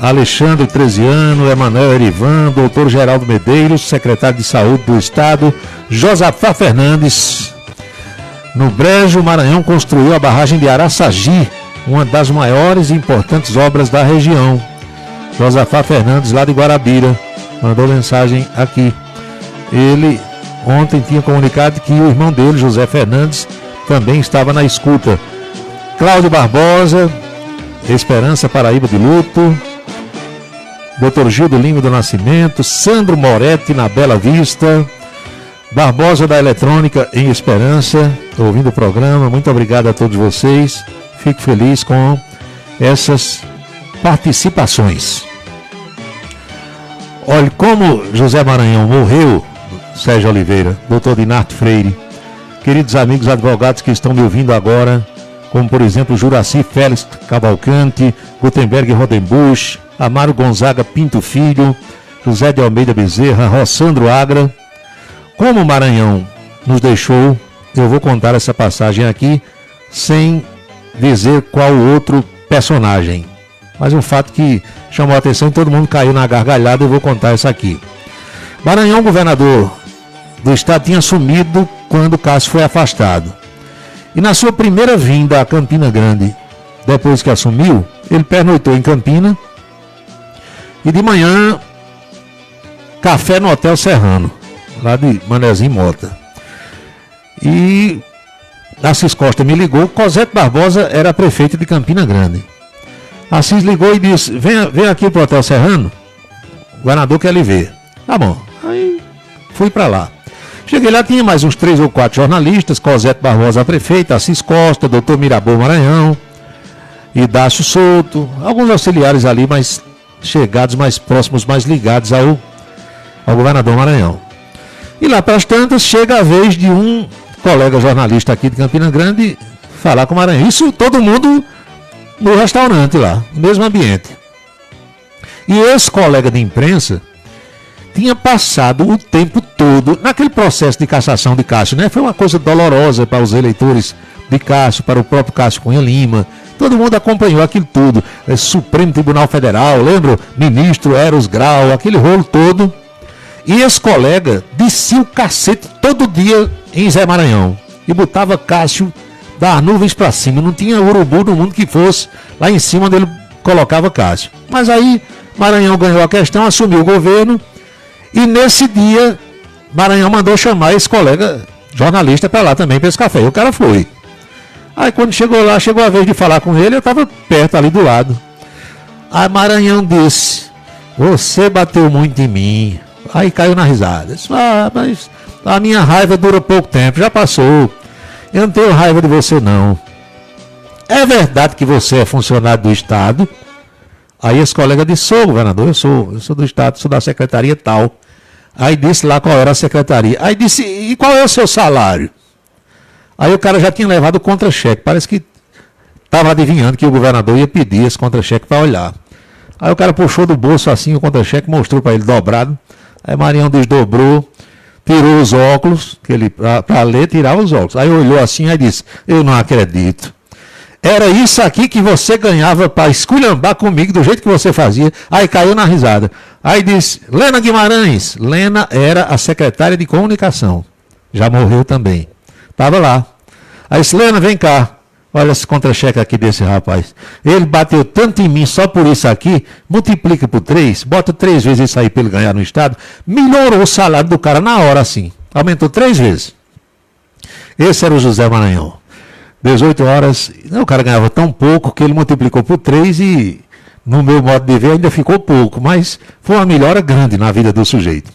Alexandre Treziano, Emanuel Erivan, doutor Geraldo Medeiros, secretário de Saúde do Estado, Josafá Fernandes. No Brejo, Maranhão construiu a barragem de Araçagi, uma das maiores e importantes obras da região. Josafá Fernandes, lá de Guarabira, mandou mensagem aqui. Ele ontem tinha comunicado que o irmão dele, José Fernandes, também estava na escuta. Cláudio Barbosa, Esperança Paraíba de luto. Dr. Gildo Lima do Nascimento, Sandro Moretti na Bela Vista, Barbosa da Eletrônica em Esperança, ouvindo o programa. Muito obrigado a todos vocês. Fico feliz com essas participações. Olha, como José Maranhão morreu, Sérgio Oliveira, doutor Dinarto Freire, queridos amigos advogados que estão me ouvindo agora, como por exemplo Juraci Félix Cavalcante, Gutenberg Rodenbusch, Amaro Gonzaga Pinto Filho, José de Almeida Bezerra, Rossandro Agra. Como o Maranhão nos deixou, eu vou contar essa passagem aqui, sem dizer qual outro personagem. Mas um fato que chamou a atenção e todo mundo caiu na gargalhada, eu vou contar isso aqui. Maranhão, governador do estado, tinha assumido quando Cássio foi afastado. E na sua primeira vinda a Campina Grande, depois que assumiu, ele pernoitou em Campina. E de manhã, café no Hotel Serrano, lá de Manezinho Mota. E Assis Costa me ligou, Cosete Barbosa era prefeito de Campina Grande. Assis ligou e disse, vem aqui pro Hotel Serrano, o governador quer lhe ver. Tá bom, aí fui para lá. Cheguei lá, tinha mais uns 3 ou 4 jornalistas, Cosete Barbosa prefeito, Assis Costa, doutor Mirabô Maranhão, Idácio Souto, alguns auxiliares ali, mas chegados mais próximos, mais ligados ao governador Maranhão. E lá para as tantas, chega a vez de um colega jornalista aqui de Campina Grande falar com o Maranhão. Isso todo mundo no restaurante lá, no mesmo ambiente. E esse colega de imprensa tinha passado o tempo todo naquele processo de cassação de Cássio, né? Foi uma coisa dolorosa para os eleitores de Cássio, para o próprio Cássio Cunha Lima. Todo mundo acompanhou aquilo tudo. Supremo Tribunal Federal, lembra? Ministro Eros Grau, aquele rolo todo. E esse colega descia o cacete todo dia em Zé Maranhão. E botava Cássio das nuvens para cima. Não tinha urubu no mundo que fosse lá em cima onde ele colocava Cássio. Mas aí Maranhão ganhou a questão, assumiu o governo. E nesse dia, Maranhão mandou chamar esse colega jornalista para lá também, para esse café. E o cara foi. Aí quando chegou lá, chegou a vez de falar com ele, eu estava perto ali do lado. Aí Maranhão disse, você bateu muito em mim. Aí caiu na risada. Disse, mas a minha raiva dura pouco tempo, já passou. Eu não tenho raiva de você não. É verdade que você é funcionário do Estado? Aí esse colega disse, sou governador, eu sou do Estado, sou da secretaria tal. Aí disse lá qual era a secretaria. Aí disse, e qual é o seu salário? Aí o cara já tinha levado o contra-cheque. Parece que estava adivinhando que o governador ia pedir esse contra-cheque para olhar. Aí o cara puxou do bolso assim o contra-cheque, mostrou para ele dobrado. Aí Maranhão desdobrou, tirou os óculos, que ele para ler, tirava os óculos. Aí olhou assim e disse, eu não acredito. Era isso aqui que você ganhava para esculhambar comigo do jeito que você fazia. Aí caiu na risada. Aí disse, Lena Guimarães. Lena era a secretária de comunicação. Já morreu também. Estava lá. Aí disse, Lena, vem cá. Olha esse contra-cheque aqui desse rapaz. Ele bateu tanto em mim só por isso aqui, multiplica por 3, bota 3 vezes isso aí para ele ganhar no Estado, melhorou o salário do cara na hora assim. Aumentou 3 vezes. Esse era o José Maranhão. 18 horas, o cara ganhava tão pouco que ele multiplicou por 3 e, no meu modo de ver, ainda ficou pouco, mas foi uma melhora grande na vida do sujeito.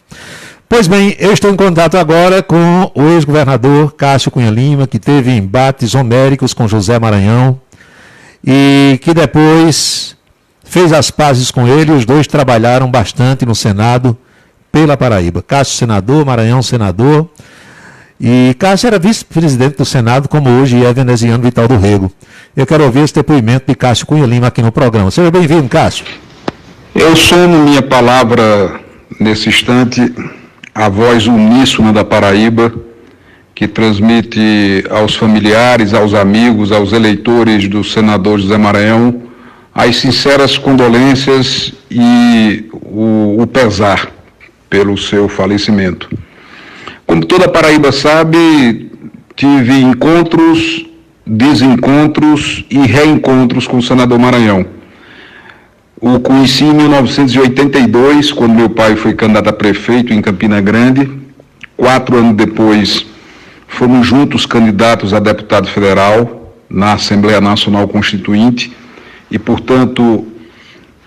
Pois bem, eu estou em contato agora com o ex-governador Cássio Cunha Lima, que teve embates homéricos com José Maranhão e que depois fez as pazes com ele e os dois trabalharam bastante no Senado pela Paraíba. Cássio senador, Maranhão senador, e Cássio era vice-presidente do Senado, como hoje é veneziano Vital do Rego. Eu quero ouvir esse depoimento de Cássio Cunha Lima aqui no programa. Seja bem-vindo, Cássio. Eu somo minha palavra, nesse instante, a voz uníssona da Paraíba, que transmite aos familiares, aos amigos, aos eleitores do senador José Maranhão, as sinceras condolências e o pesar pelo seu falecimento. Como toda a Paraíba sabe, tive encontros, desencontros e reencontros com o senador Maranhão. O conheci em 1982, quando meu pai foi candidato a prefeito em Campina Grande. 4 anos depois, fomos juntos candidatos a deputado federal na Assembleia Nacional Constituinte e, portanto,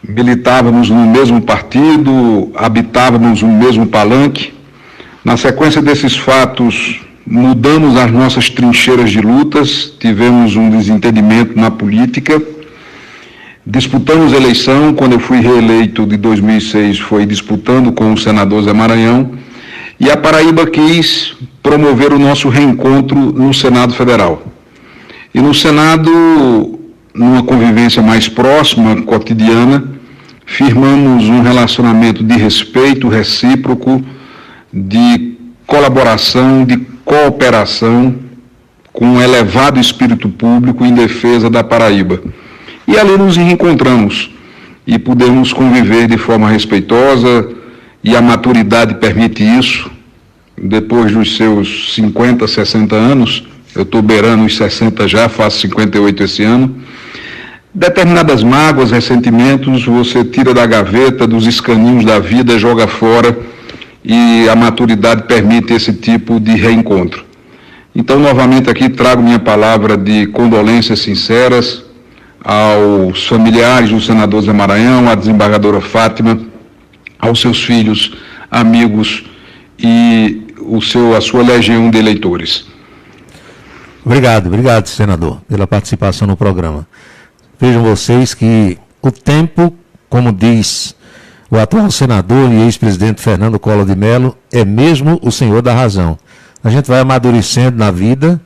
militávamos no mesmo partido, habitávamos no mesmo palanque. Na sequência desses fatos, mudamos as nossas trincheiras de lutas, tivemos um desentendimento na política, disputamos eleição. Quando eu fui reeleito de 2006, foi disputando com o senador Zé Maranhão, e a Paraíba quis promover o nosso reencontro no Senado Federal. E no Senado, numa convivência mais próxima, cotidiana, firmamos um relacionamento de respeito recíproco, de colaboração, de cooperação, com um elevado espírito público em defesa da Paraíba. E ali nos reencontramos e pudemos conviver de forma respeitosa, e a maturidade permite isso. Depois dos seus 50, 60 anos, eu estou beirando os 60 já, faço 58 esse ano, determinadas mágoas, ressentimentos, você tira da gaveta, dos escaninhos da vida, joga fora, e a maturidade permite esse tipo de reencontro. Então, novamente aqui trago minha palavra de condolências sinceras aos familiares do senador Zé Maranhão, à desembargadora Fátima, aos seus filhos, amigos e a sua legião de eleitores. Obrigado, senador, pela participação no programa. Vejam vocês que o tempo, como diz o atual senador e ex-presidente Fernando Collor de Mello, é mesmo o senhor da razão. A gente vai amadurecendo na vida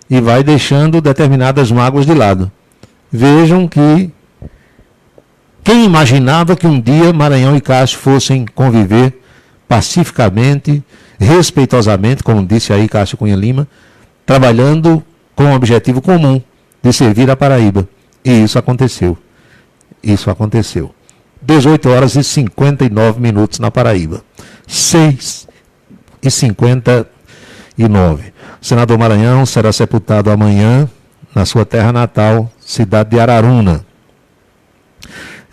e vai deixando determinadas mágoas de lado. Vejam que quem imaginava que um dia Maranhão e Cássio fossem conviver pacificamente, respeitosamente, como disse aí Cássio Cunha Lima, trabalhando com um objetivo comum de servir a Paraíba. E isso aconteceu. 18 horas e 59 minutos na Paraíba. 6h59. O senador Maranhão será sepultado amanhã na sua terra natal, cidade de Araruna.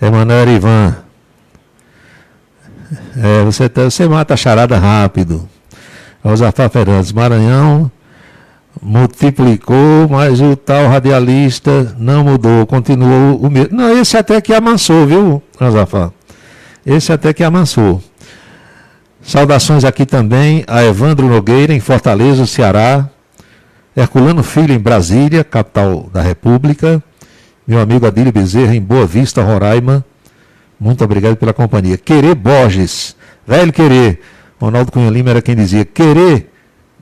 Emanuel Ivan, você mata a charada rápido. Josafá Fernandes, Maranhão multiplicou, mas o tal radialista não mudou, continuou o mesmo. Não, esse até que amansou, viu, Josafá? Esse até que amansou. Saudações aqui também a Evandro Nogueira, em Fortaleza, Ceará. Herculano Filho, em Brasília, capital da República. Meu amigo Adílio Bezerra, em Boa Vista, Roraima. Muito obrigado pela companhia. Querer Borges, velho Querer. Ronaldo Cunha Lima era quem dizia: querer,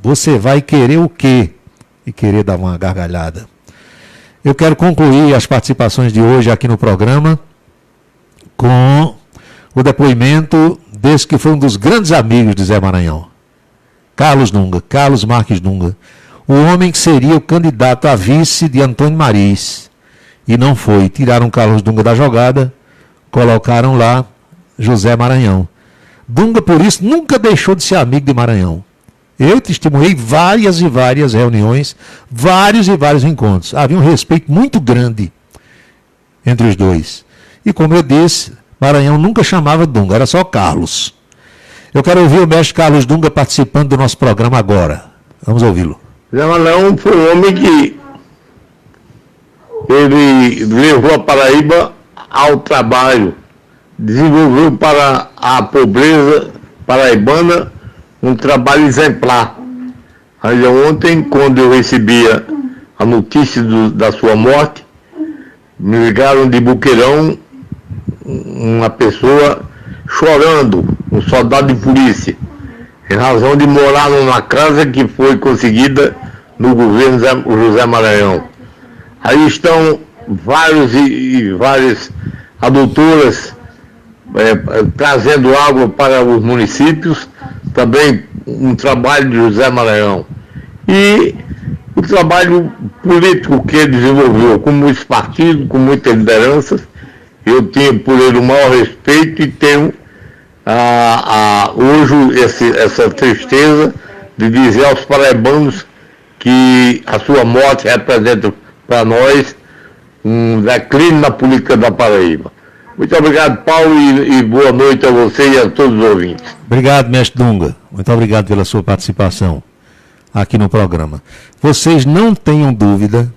você vai querer o quê? E querer dar uma gargalhada. Eu quero concluir as participações de hoje aqui no programa com o depoimento desse que foi um dos grandes amigos de Zé Maranhão. Carlos Marques Dunga. O homem que seria o candidato a vice de Antônio Mariz. E não foi. Tiraram Carlos Dunga da jogada, colocaram lá José Maranhão. Dunga, por isso, nunca deixou de ser amigo de Maranhão. Eu testemunhei várias e várias reuniões, vários e vários encontros. Havia um respeito muito grande entre os dois. E como eu disse, Maranhão nunca chamava Dunga, era só Carlos. Eu quero ouvir o mestre Carlos Dunga participando do nosso programa agora. Vamos ouvi-lo. Zé Maranhão foi um homem que ele levou a Paraíba ao trabalho, desenvolveu para a pobreza paraibana um trabalho exemplar. Aí ontem, quando eu recebia a notícia da sua morte, me ligaram de Boqueirão uma pessoa chorando, um soldado de polícia, em razão de morar numa casa que foi conseguida no governo José Maranhão. Aí estão vários e várias adutoras trazendo água para os municípios, também um trabalho de José Maranhão. E o trabalho político que ele desenvolveu com muitos partidos, com muitas lideranças, eu tenho por ele o maior respeito e tenho hoje essa tristeza de dizer aos paraibanos que a sua morte representa para nós um declínio na política da Paraíba. Muito obrigado, Paulo, e boa noite a você e a todos os ouvintes. Obrigado, mestre Dunga. Muito obrigado pela sua participação aqui no programa. Vocês não tenham dúvida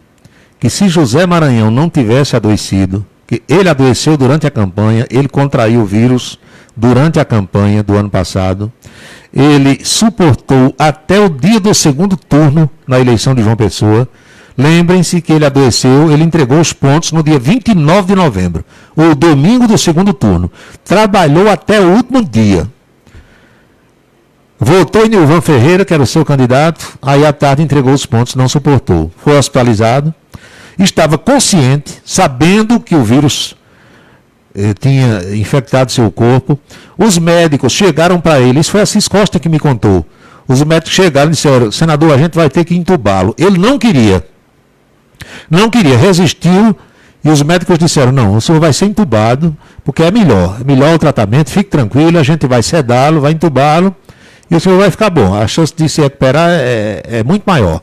que se José Maranhão não tivesse adoecido, que ele adoeceu durante a campanha, ele contraiu o vírus durante a campanha do ano passado, ele suportou até o dia do segundo turno na eleição de João Pessoa. Lembrem-se que ele adoeceu, ele entregou os pontos no dia 29 de novembro, o domingo do segundo turno. Trabalhou até o último dia. Votou em Nilvan Ferreira, que era o seu candidato, aí à tarde entregou os pontos, não suportou. Foi hospitalizado, estava consciente, sabendo que o vírus tinha infectado seu corpo. Os médicos chegaram para ele, isso foi a Cis Costa que me contou. Os médicos chegaram e disseram: senador, a gente vai ter que entubá-lo. Ele não queria, resistiu, e os médicos disseram: não, o senhor vai ser entubado, porque é melhor o tratamento, fique tranquilo, a gente vai sedá-lo, vai entubá-lo, e o senhor vai ficar bom, a chance de se recuperar é muito maior.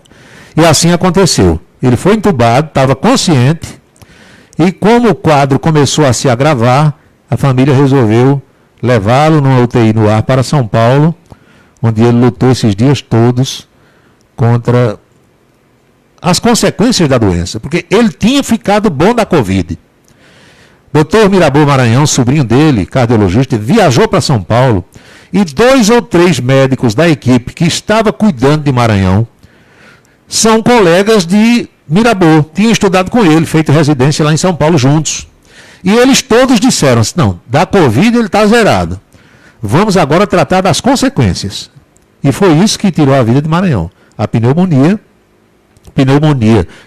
E assim aconteceu. Ele foi entubado, estava consciente, e como o quadro começou a se agravar, a família resolveu levá-lo numa UTI no ar para São Paulo, onde ele lutou esses dias todos contra as consequências da doença, porque ele tinha ficado bom da Covid. Dr. Mirabô Maranhão, sobrinho dele, cardiologista, viajou para São Paulo, e 2 ou 3 médicos da equipe que estava cuidando de Maranhão são colegas de Mirabô, tinham estudado com ele, feito residência lá em São Paulo juntos. E eles todos disseram assim: não, da Covid ele está zerado. Vamos agora tratar das consequências. E foi isso que tirou a vida de Maranhão. A pneumonia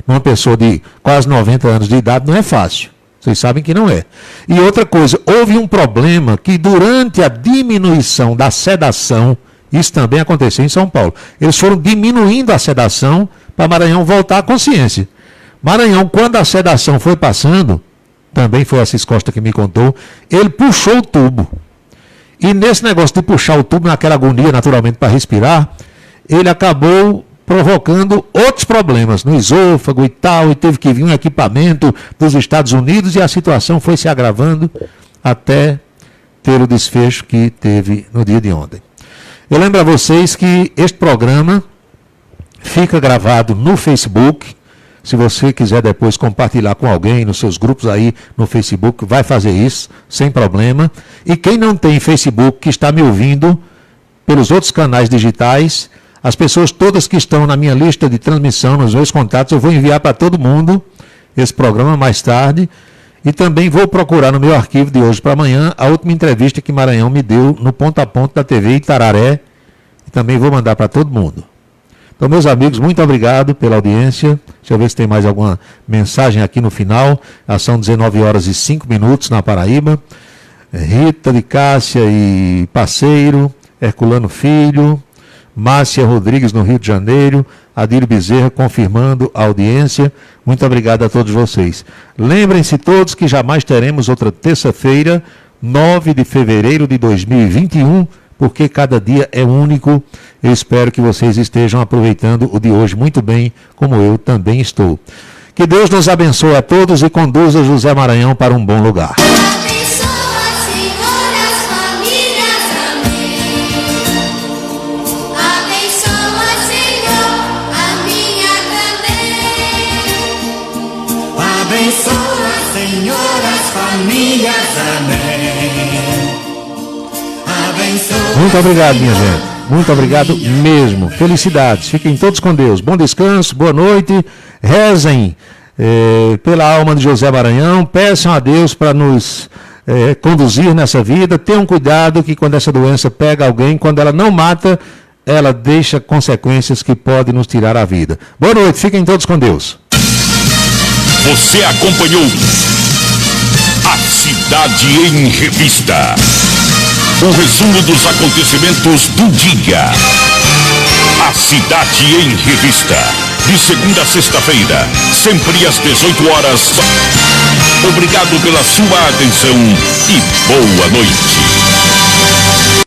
numa pessoa de quase 90 anos de idade não é fácil. Vocês sabem que não é. E outra coisa, houve um problema que durante a diminuição da sedação, isso também aconteceu em São Paulo. Eles foram diminuindo a sedação para Maranhão voltar à consciência. Maranhão, quando a sedação foi passando, também foi a Cis Costa que me contou, ele puxou o tubo. E nesse negócio de puxar o tubo, naquela agonia naturalmente para respirar, ele acabou provocando outros problemas no esôfago e tal, e teve que vir um equipamento dos Estados Unidos, e a situação foi se agravando até ter o desfecho que teve no dia de ontem. Eu lembro a vocês que este programa fica gravado no Facebook. Se você quiser depois compartilhar com alguém nos seus grupos aí no Facebook, vai fazer isso, sem problema. E quem não tem Facebook, que está me ouvindo pelos outros canais digitais, as pessoas todas que estão na minha lista de transmissão, nos meus contatos, eu vou enviar para todo mundo esse programa mais tarde. E também vou procurar no meu arquivo de hoje para amanhã a última entrevista que Maranhão me deu no Ponto a Ponto da TV Itararé. E também vou mandar para todo mundo. Então, meus amigos, muito obrigado pela audiência. Deixa eu ver se tem mais alguma mensagem aqui no final. São 19h05 na Paraíba. Rita de Cássia e Parceiro, Herculano Filho, Márcia Rodrigues no Rio de Janeiro, Adílio Bezerra confirmando a audiência. Muito obrigado a todos vocês. Lembrem-se todos que jamais teremos outra terça-feira, 9 de fevereiro de 2021, porque cada dia é único. Eu espero que vocês estejam aproveitando o de hoje muito bem, como eu também estou. Que Deus nos abençoe a todos e conduza José Maranhão para um bom lugar. Abençoa, Senhor, as famílias, amém. Abençoa. Muito obrigado, minha gente. Muito obrigado mesmo. Felicidades. Fiquem todos com Deus. Bom descanso, boa noite. Rezem pela alma de José Maranhão. Peçam a Deus para nos conduzir nessa vida, tenham cuidado que quando essa doença pega alguém, quando ela não mata, ela deixa consequências que podem nos tirar a vida. Boa noite, fiquem todos com Deus. Você acompanhou A Cidade em Revista. Um resumo dos acontecimentos do dia. A Cidade em Revista. De segunda a sexta-feira, sempre às 18 horas. Obrigado pela sua atenção e boa noite.